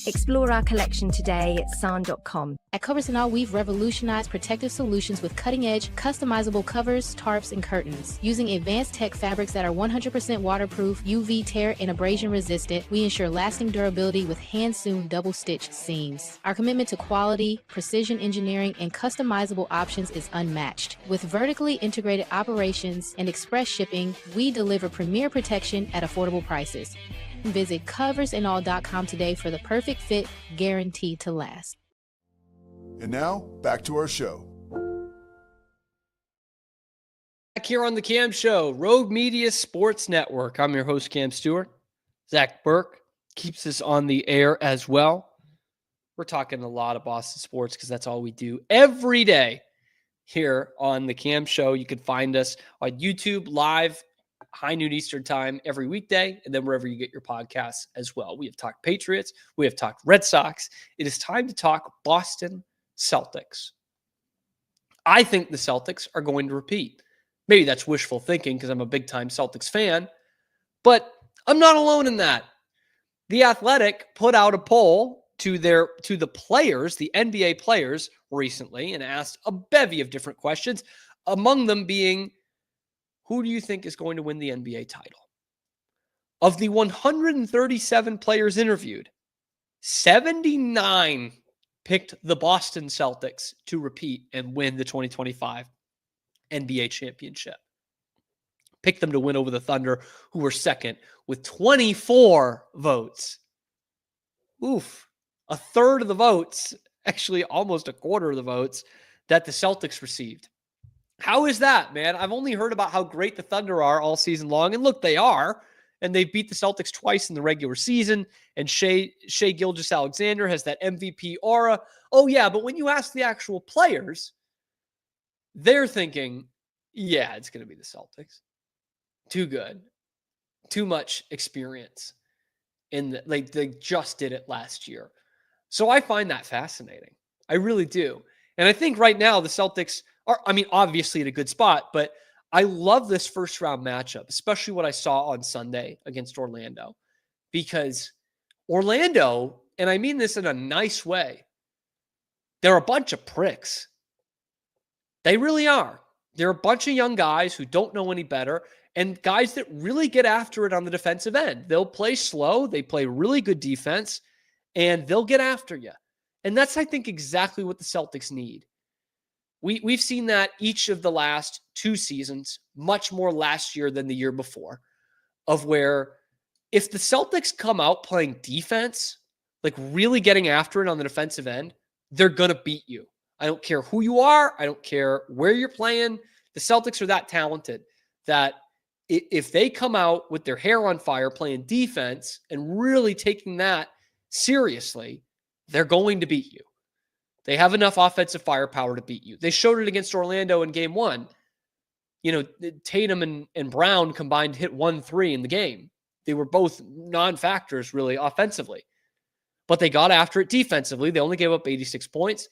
Explore our collection today at san.com. At Covers & All, we've revolutionized protective solutions with cutting-edge, customizable covers, tarps, and curtains. Using advanced tech fabrics that are 100% waterproof, UV tear, and abrasion resistant, we ensure lasting durability with hand-sewn double-stitch seams. Our commitment to quality, precision engineering, and customizable options is unmatched. With vertically integrated operations and express shipping, we deliver premier protection at affordable prices. Visit coversandall.com today for the perfect fit, guaranteed to last. And now, back to our show. Back here on the Cam Show, Rogue Media Sports Network. I'm your host, Cam Stewart. Zach Burke keeps us on the air as well. We're talking a lot of Boston sports because that's all we do every day here on the Cam Show. You can find us on YouTube live, high noon Eastern time every weekday, and then wherever you get your podcasts as well. We have talked Patriots. We have talked Red Sox. It is time to talk Boston Celtics. I think the Celtics are going to repeat. Maybe that's wishful thinking because I'm a big-time Celtics fan, but I'm not alone in that. The Athletic put out a poll to the players, the NBA players recently, and asked a bevy of different questions, among them being, who do you think is going to win the NBA title? Of the 137 players interviewed, 79 picked the Boston Celtics to repeat and win the 2025 NBA championship. Picked them to win over the Thunder, who were second with 24 votes. Oof. A third of the votes, actually almost a quarter of the votes that the Celtics received. How is that, man? I've only heard about how great the Thunder are all season long. And look, they are. And they beat the Celtics twice in the regular season. And Shai Gilgeous-Alexander has that MVP aura. Oh, yeah, but when you ask the actual players, they're thinking, yeah, it's going to be the Celtics. Too good. Too much experience. They just did it last year. So I find that fascinating. I really do. And I think right now the Celtics are, obviously in a good spot, but I love this first round matchup, especially what I saw on Sunday against Orlando, because Orlando, and I mean this in a nice way, they're a bunch of pricks. They really are. They're a bunch of young guys who don't know any better and guys that really get after it on the defensive end. They'll play slow. They play really good defense and they'll get after you. And that's, I think, exactly what the Celtics need. We've seen that each of the last two seasons, much more last year than the year before, of where if the Celtics come out playing defense, like really getting after it on the defensive end, they're going to beat you. I don't care who you are. I don't care where you're playing. The Celtics are that talented that if they come out with their hair on fire playing defense and really taking that seriously, they're going to beat you. They have enough offensive firepower to beat you. They showed it against Orlando in game one. Tatum and Brown combined hit 1-3 in the game. They were both non-factors really offensively, but they got after it defensively. They only gave up 86 points,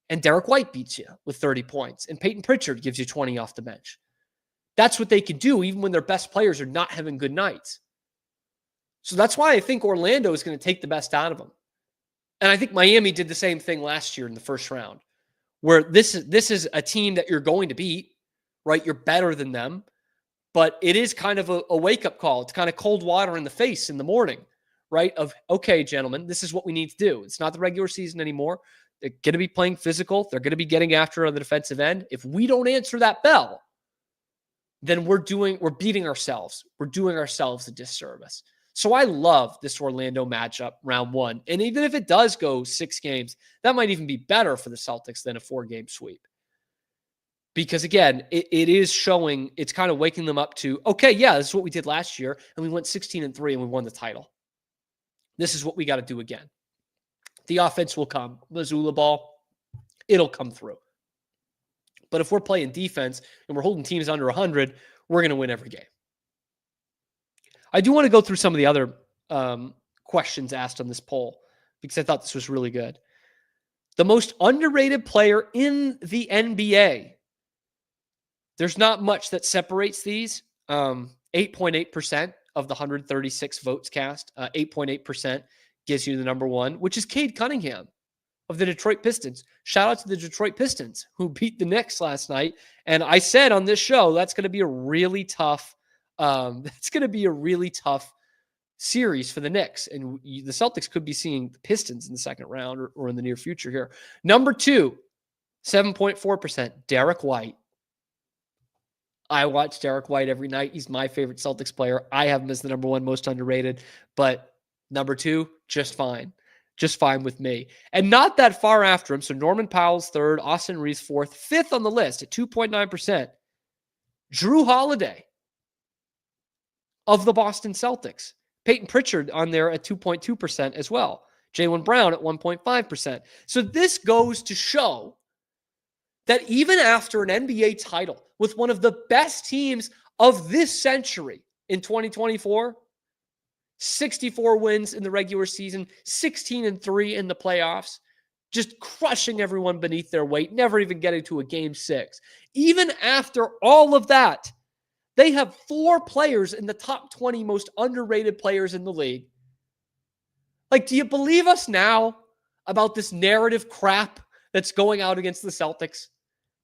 and Derek White beats you with 30 points, and Peyton Pritchard gives you 20 off the bench. That's what they can do even when their best players are not having good nights. So that's why I think Orlando is going to take the best out of them. And I think Miami did the same thing last year in the first round, where this is a team that you're going to beat, right? You're better than them, but it is kind of a wake-up call. It's kind of cold water in the face in the morning, right? Of, okay, gentlemen, this is what we need to do. It's not the regular season anymore. They're going to be playing physical. They're going to be getting after on the defensive end. If we don't answer that bell, then we're beating ourselves. We're doing ourselves a disservice. So I love this Orlando matchup round 1. And even if it does go 6 games, that might even be better for the Celtics than a 4-game sweep. Because again, it is showing, it's kind of waking them up to, okay, yeah, this is what we did last year, and we went 16-3 and we won the title. This is what we got to do again. The offense will come. Missoula ball, it'll come through. But if we're playing defense and we're holding teams under 100, we're going to win every game. I do want to go through some of the other questions asked on this poll because I thought this was really good. The most underrated player in the NBA. There's not much that separates these. 8.8% of the 136 votes cast. 8.8% gives you the number 1, which is Cade Cunningham of the Detroit Pistons. Shout out to the Detroit Pistons who beat the Knicks last night. And I said on this show, that's going to be a really tough series for the Knicks. And the Celtics could be seeing the Pistons in the second round or in the near future here. Number 2, 7.4%, Derek White. I watch Derek White every night. He's my favorite Celtics player. I have him as the number 1 most underrated, but number 2, just fine. Just fine with me. And not that far after him. So Norman Powell's 3rd, Austin Reeves 4th, 5th on the list at 2.9%. Drew Holiday of the Boston Celtics. Peyton Pritchard on there at 2.2% as well. Jaylen Brown at 1.5%. So this goes to show that even after an NBA title with one of the best teams of this century in 2024, 64 wins in the regular season, 16-3 in the playoffs, just crushing everyone beneath their weight, never even getting to a game 6. Even after all of that, they have 4 players in the top 20 most underrated players in the league. Like, do you believe us now about this narrative crap that's going out against the Celtics?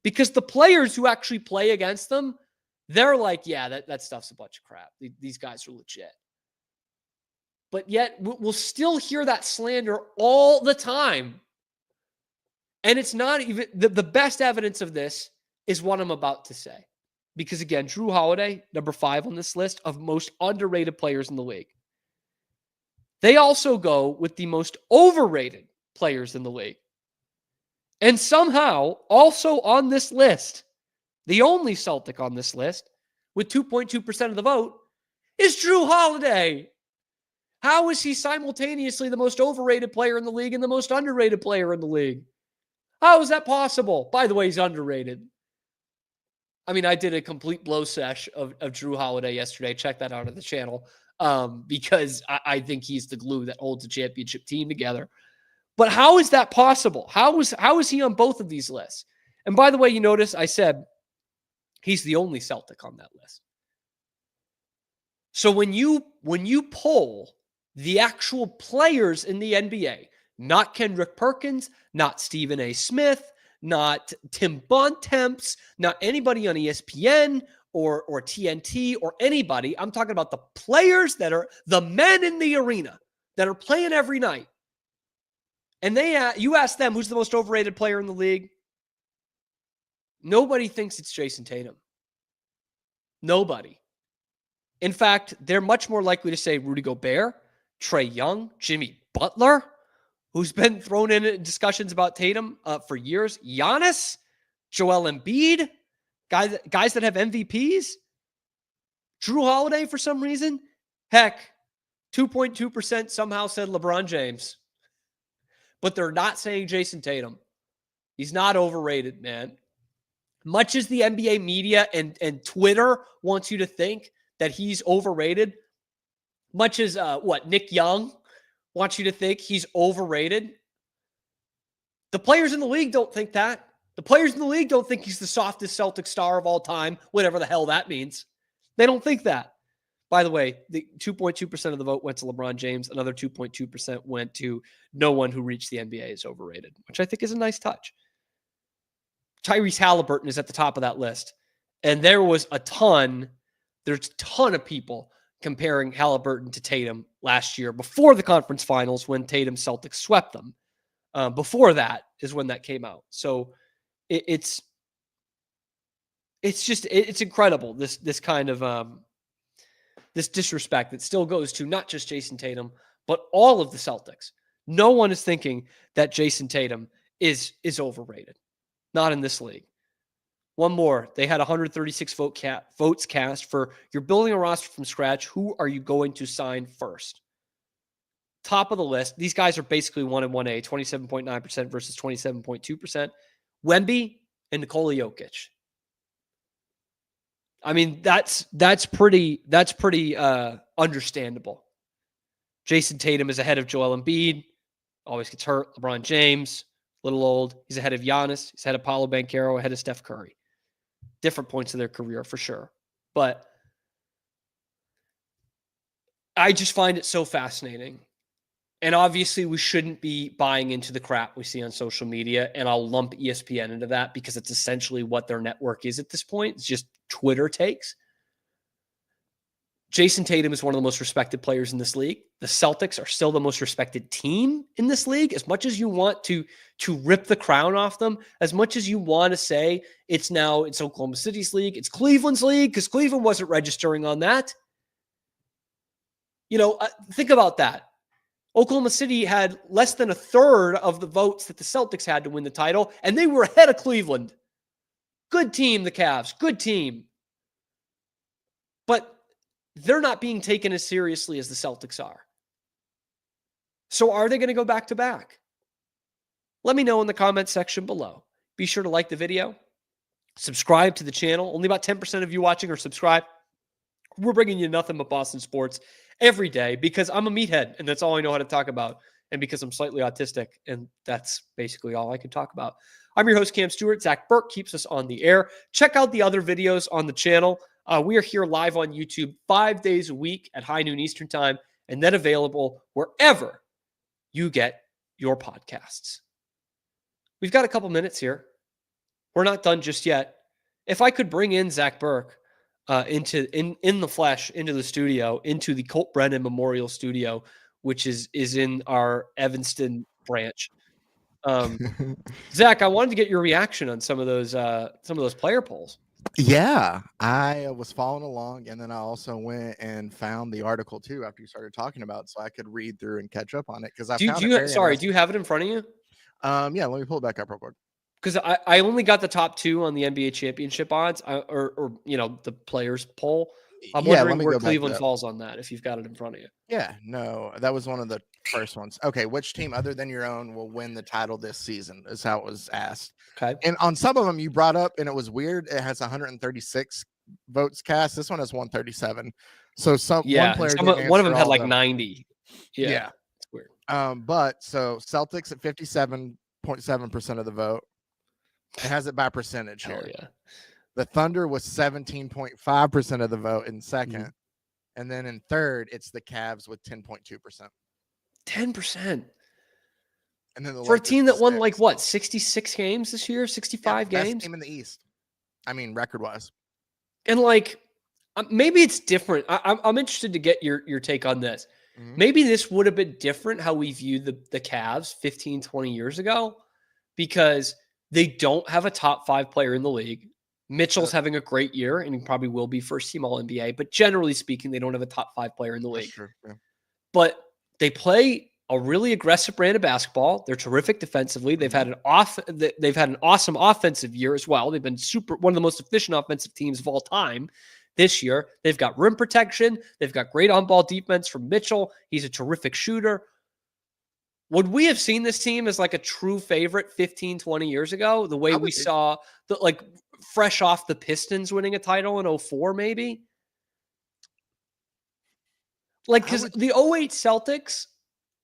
Because the players who actually play against them, they're like, yeah, that stuff's a bunch of crap. These guys are legit. But yet we'll still hear that slander all the time. And it's not even, the best evidence of this is what I'm about to say. Because again, Drew Holiday, number 5 on this list of most underrated players in the league. They also go with the most overrated players in the league. And somehow, also on this list, the only Celtic on this list, with 2.2% of the vote, is Drew Holiday. How is he simultaneously the most overrated player in the league and the most underrated player in the league? How is that possible? By the way, he's underrated. I mean, I did a complete blow sesh of Drew Holiday yesterday. Check that out on the channel because I think he's the glue that holds a championship team together. But how is that possible? How is he on both of these lists? And by the way, you notice I said he's the only Celtic on that list. So when you poll the actual players in the NBA, not Kendrick Perkins, not Stephen A. Smith, not Tim Bontemps, not anybody on ESPN or TNT or anybody. I'm talking about the players that are the men in the arena that are playing every night. And you ask them who's the most overrated player in the league. Nobody thinks it's Jason Tatum. Nobody. In fact, they're much more likely to say Rudy Gobert, Trae Young, Jimmy Butler, who's been thrown in discussions about Tatum for years, Giannis, Joel Embiid, guys that have MVPs, Drew Holiday for some reason. Heck, 2.2% somehow said LeBron James. But they're not saying Jason Tatum. He's not overrated, man. Much as the NBA media and Twitter wants you to think that he's overrated, much as Nick Young wants you to think he's overrated, the players in the league don't think that. The players in the league don't think he's the softest Celtic star of all time, whatever the hell that means. They don't think that. By the way, the 2.2% of the vote went to LeBron James. Another 2.2% went to no one who reached the NBA is overrated, which I think is a nice touch. Tyrese Halliburton is at the top of that list. And there's a ton of people comparing Halliburton to Tatum last year before the conference finals when Tatum Celtics swept them. Before that is when that came out. So it's It's just it's incredible. This kind of this disrespect that still goes to not just Jason Tatum, but all of the Celtics. No one is thinking that Jason Tatum is overrated. Not in this league. One more. They had 136 votes cast for you're building a roster from scratch. Who are you going to sign first? Top of the list. These guys are basically 1 and 1A, 27.9% versus 27.2%. Wemby and Nikola Jokic. I mean, that's pretty understandable. Jason Tatum is ahead of Joel Embiid. Always gets hurt. LeBron James, little old. He's ahead of Giannis. He's ahead of Paolo Banchero, ahead of Steph Curry. Different points of their career for sure. But I just find it so fascinating. And obviously we shouldn't be buying into the crap we see on social media. And I'll lump ESPN into that because it's essentially what their network is at this point. It's just Twitter takes. Jason Tatum is one of the most respected players in this league. The Celtics are still the most respected team in this league. As much as you want to rip the crown off them, as much as you want to say it's Oklahoma City's league, it's Cleveland's league, because Cleveland wasn't registering on that. Think about that. Oklahoma City had less than a third of the votes that the Celtics had to win the title, and they were ahead of Cleveland. Good team, the Cavs. Good team. But they're not being taken as seriously as the Celtics are. So are they going to go back to back? Let me know in the comments section below. Be sure to like the video. Subscribe to the channel. Only about 10% of you watching are subscribed. We're bringing you nothing but Boston sports every day because I'm a meathead and that's all I know how to talk about. And because I'm slightly autistic, and that's basically all I can talk about. I'm your host, Cam Stewart. Zach Burke keeps us on the air. Check out the other videos on the channel. We are here live on YouTube 5 days a week at high noon Eastern time, and then available wherever you get your podcasts. We've got a couple minutes here. We're not done just yet. If I could bring in Zach Burke in the flesh, into the studio, into the Colt Brennan Memorial Studio, which is in our Evanston branch. Zach, I wanted to get your reaction on some of those player polls. Yeah, I was following along, and then I also went and found the article too after you started talking about it, so I could read through and catch up on it because do you have it in front of you? Yeah, let me pull it back up real quick. Because I only got the top two on the NBA championship odds, or the players poll. I'm wondering where Cleveland falls on that, if you've got it in front of you. Yeah, no, that was one of the first ones. Okay, which team other than your own will win the title this season is how it was asked. Okay. And on some of them you brought up, and it was weird. It has 136 votes cast. This one has 137. So one of them had like 90. Yeah. It's weird. But so Celtics at 57.7% of the vote. It has it by percentage here. Yeah. The Thunder was 17.5% of the vote in second. Mm-hmm. And then in third, it's the Cavs with 10.2%. 10%. And then for a team that won 66 games this year, 65 games. Best team in the East. I mean, record-wise. And maybe it's different. I'm interested to get your take on this. Mm-hmm. Maybe this would have been different how we viewed the Cavs 15, 20 years ago, because they don't have a top 5 player in the league. Mitchell's having a great year, and he probably will be first team All-NBA. But generally speaking, they don't have a top 5 player in the league. True, yeah. But they play a really aggressive brand of basketball. They're terrific defensively. They've had an awesome offensive year as well. They've been one of the most efficient offensive teams of all time this year. They've got rim protection. They've got great on-ball defense from Mitchell. He's a terrific shooter. Would we have seen this team as like a true favorite 15, 20 years ago? The way we saw fresh off the Pistons winning a title in 2004, maybe? Because the 2008 Celtics,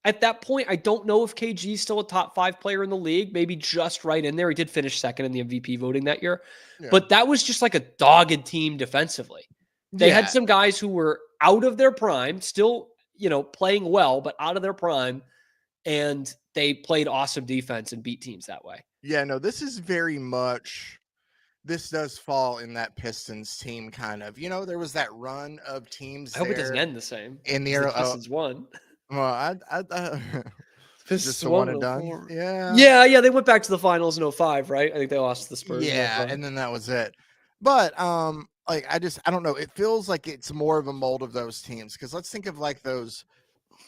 at that point, I don't know if KG is still a top 5 player in the league, maybe just right in there. He did finish second in the MVP voting that year. Yeah. But that was just like a dogged team defensively. They had some guys who were out of their prime, still, playing well, but out of their prime. And they played awesome defense and beat teams that way. Yeah, no, this is very much, this does fall in that Pistons team kind of. There was that run of teams. I hope it doesn't end the same. In the early Pistons won. Well, just a one and done. Yeah. They went back to the finals in 2005, right? I think they lost to the Spurs. Yeah, and then that was it. But like I don't know. It feels like it's more of a mold of those teams, because let's think of like those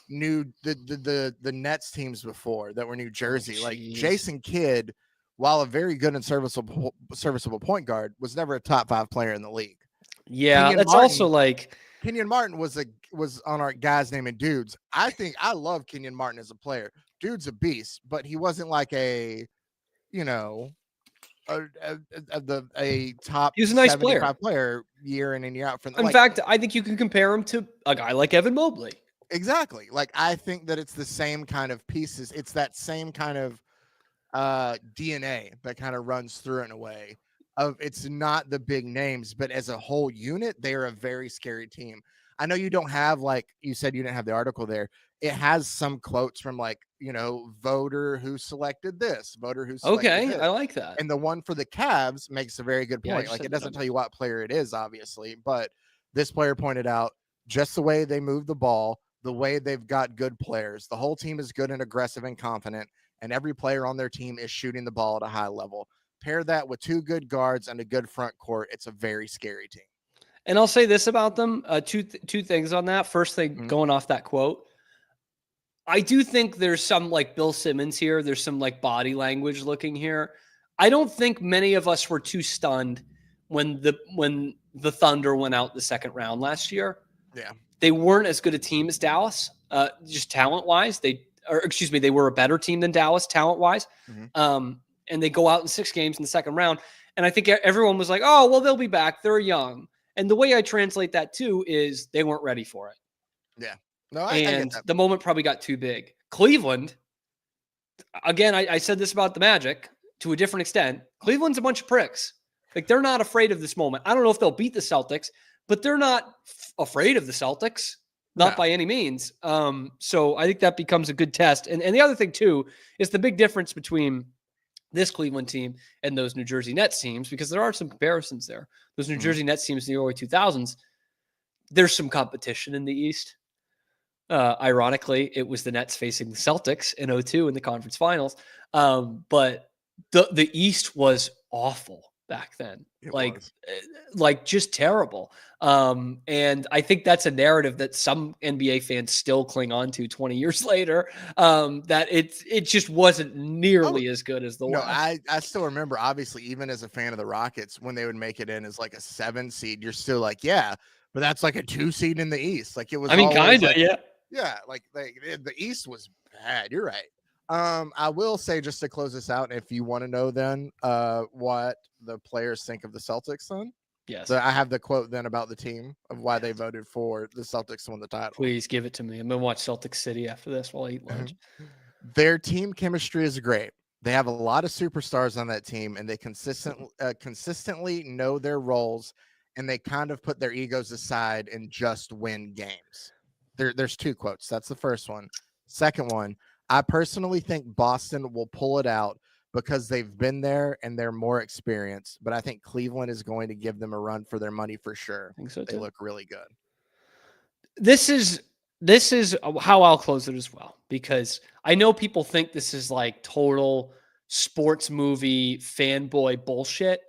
the Nets teams before that were New Jersey. Like Jason Kidd, while a very good and serviceable point guard, was never a top 5 player in the league. Yeah, Kenyon that's Martin, also like Kenyon Martin was on our guys naming dudes. I love Kenyon Martin as a player. Dude's a beast, but he wasn't like a top. He was a nice player year in and year out. In fact, I think you can compare him to a guy like Evan Mobley. Exactly. Like I think that it's the same kind of pieces. It's that same kind of DNA that kind of runs through it in a way. It's not the big names, but as a whole unit, they are a very scary team. I know you don't have, like you said, you didn't have the article there. It has some quotes from voter who selected this, voter who selected this. I like that. And the one for the Cavs makes a very good point. Like it doesn't tell you what player it is, obviously, but this player pointed out just the way they move the ball, the way they've got good players. The whole team is good and aggressive and confident, and every player on their team is shooting the ball at a high level. Pair that with 2 good guards and a good front court, it's a very scary team. And I'll say this about them, two things on that. First thing, going off that quote, I do think there's some like Bill Simmons here. There's some like body language looking here. I don't think many of us were too stunned when the Thunder went out the second round last year. Yeah. They weren't as good a team as Dallas, just talent-wise. They were a better team than Dallas talent-wise. Mm-hmm. And they go out in 6 games in the second round. And I think everyone was like, oh, well, they'll be back. They're young. And the way I translate that, too, is they weren't ready for it. Yeah. No, I get that. The moment probably got too big. Cleveland, again, I said this about the Magic to a different extent. Cleveland's a bunch of pricks. Like, they're not afraid of this moment. I don't know if they'll beat the Celtics, but they're not afraid of the Celtics. Not by any means. So I think that becomes a good test. And the other thing, too, is the big difference between this Cleveland team and those New Jersey Nets teams, because there are some comparisons there. Those New Jersey Nets teams in the early 2000s, there's some competition in the East. Ironically, it was the Nets facing the Celtics in 2002 in the conference finals. But the East was awful back then. Like just terrible. And I think that's a narrative that some NBA fans still cling on to 20 years later, that it just wasn't nearly as good as the West. I still remember, obviously, even as a fan of the Rockets, when they would make it in as like a 7 seed, you're still like, yeah, but that's like a 2 seed in the East. Like it was, kind of, yeah. Yeah. Like the East was bad. You're right. I will say, just to close this out, if you want to know then what the players think of the Celtics then. Yes. So I have the quote then about the team of why they voted for the Celtics to win the title. Please give it to me. I'm going to watch Celtic City after this while I eat lunch. Their team chemistry is great. They have a lot of superstars on that team, and they consistently know their roles, and they kind of put their egos aside and just win games. There's 2 quotes. That's the first one. Second one, I personally think Boston will pull it out because they've been there and they're more experienced. But I think Cleveland is going to give them a run for their money for sure. I think so too. They look really good. This is how I'll close it as well, because I know people think this is like total sports movie fanboy bullshit.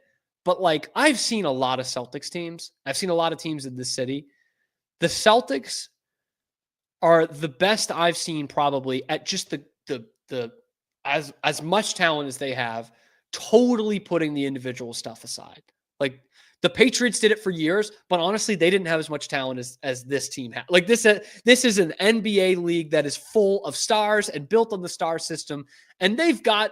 But like, I've seen a lot of Celtics teams. I've seen a lot of teams in this city. The Celtics are the best I've seen probably at just the as much talent as they have, totally putting the individual stuff aside. Like the Patriots did it for years, but honestly, they didn't have as much talent as this team had. Like this is an NBA league that is full of stars and built on the star system, and they've got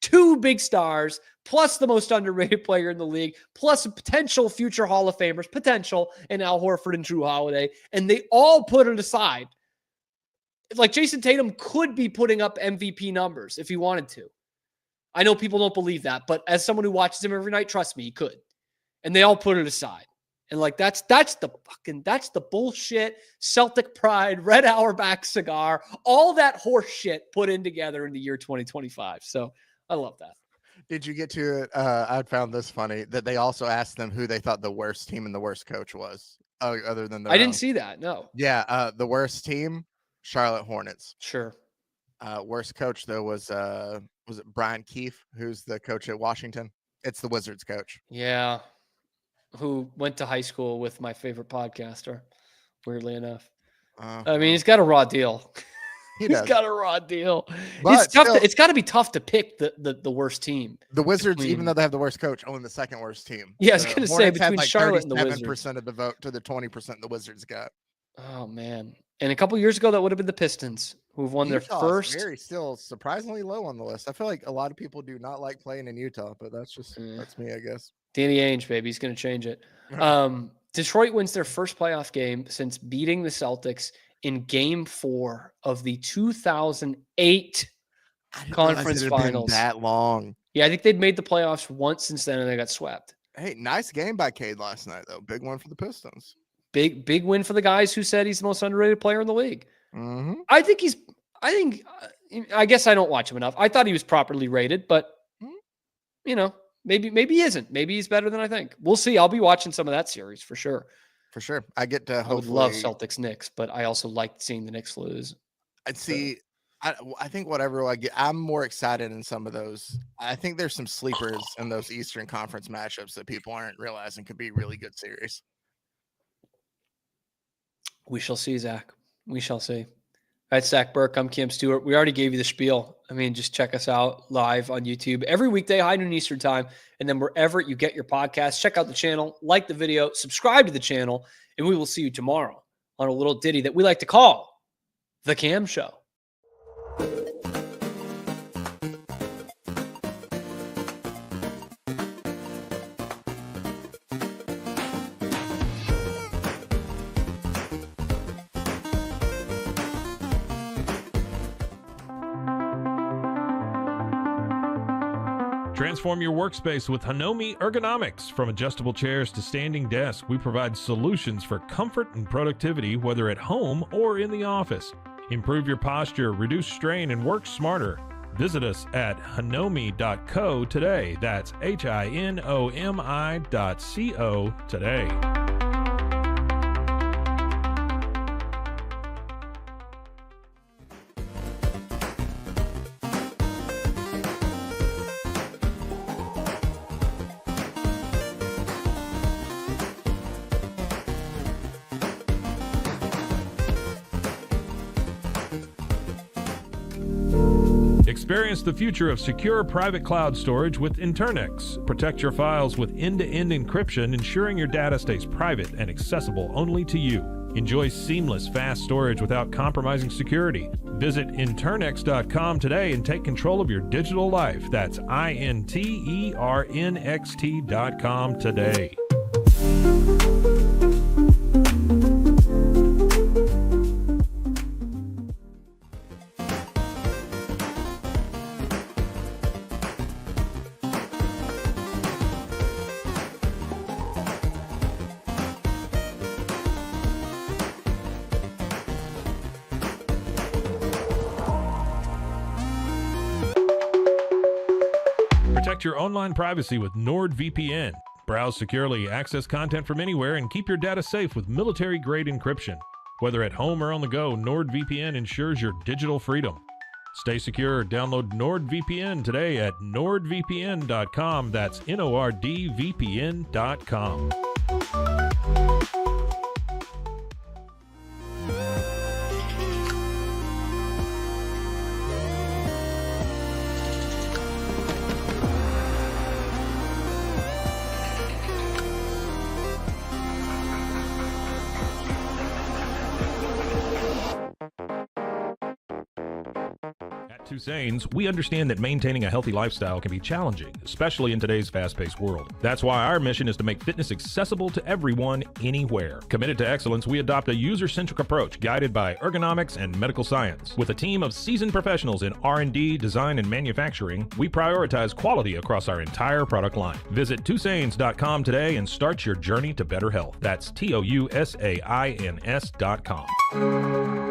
2 big stars, plus the most underrated player in the league, plus potential future Hall of Famers, in Al Horford and Drew Holiday, and they all put it aside. Like Jason Tatum could be putting up MVP numbers if he wanted to. I know people don't believe that, but as someone who watches him every night, trust me, he could. And they all put it aside. And like that's the bullshit, Celtic pride, Red Auerbach cigar, all that horse shit put in together in the year 2025. So I love that. Did you get to it? I found this funny that they also asked them who they thought the worst team and the worst coach was, other than I didn't see that. No. Yeah. The worst team, Charlotte Hornets. Sure. Worst coach though was it Brian Keefe, who's the coach at Washington? It's the Wizards coach. Yeah. who went to high school with my favorite podcaster, weirdly enough. I mean, he's got a raw deal. He's got a raw deal. But it's tough. It's got to be tough to pick the worst team. The Wizards, even though they have the worst coach, own the second worst team. Yeah, I was going to say between Charlotte and the Wizards. 7% of the vote to the 20% the Wizards got. Oh, man. And a couple years ago, that would have been the Pistons, who've won their first. Very still surprisingly low on the list. I feel like a lot of people do not like playing in Utah, but that's me, I guess. Danny Ainge, baby. He's going to change it. Detroit wins their first playoff game since beating the Celtics in Game 4 of the 2008 conference finals. That long. Yeah, I think they'd made the playoffs once since then, and they got swept. Hey, nice game by Cade last night, though. Big one for the Pistons. Big win for the guys who said he's the most underrated player in the league. Mm-hmm. I guess I don't watch him enough. I thought he was properly rated, but maybe he isn't. Maybe he's better than I think. We'll see. I'll be watching some of that series for sure. For sure. I get to I would love Celtics Knicks, but I also liked seeing the Knicks lose. I'd see. I think whatever I get, I'm more excited in some of those. I think there's some sleepers in those Eastern Conference matchups that people aren't realizing could be really good series. We shall see, Zach. We shall see. All right, Zach Burke. I'm Kim Stewart. We already gave you the spiel. I mean, just check us out live on YouTube every weekday, high noon Eastern time. And then wherever you get your podcasts, check out the channel, like the video, subscribe to the channel, and we will see you tomorrow on a little ditty that we like to call The Cam Show. Transform your workspace with Hanomi Ergonomics. From adjustable chairs to standing desks, we provide solutions for comfort and productivity, whether at home or in the office. Improve your posture, reduce strain, and work smarter. Visit us at hanomi.co today. That's HINOMI.co today. Experience the future of secure private cloud storage with Internix. Protect your files with end-to-end encryption, ensuring your data stays private and accessible only to you. Enjoy seamless, fast storage without compromising security. Visit Internix.com today and take control of your digital life. That's INTERNXT.com today. Protect your online privacy with NordVPN. Browse securely, access content from anywhere, and keep your data safe with military-grade encryption. Whether at home or on the go, NordVPN ensures your digital freedom. Stay secure. Download NordVPN today at nordvpn.com. That's NORDVPN.com. Tusains, we understand that maintaining a healthy lifestyle can be challenging, especially in today's fast-paced world. That's why our mission is to make fitness accessible to everyone, anywhere. Committed to excellence, we adopt a user-centric approach guided by ergonomics and medical science. With a team of seasoned professionals in R&D, design, and manufacturing, we prioritize quality across our entire product line. Visit Tusains.com today and start your journey to better health. That's TOUSAINS.com.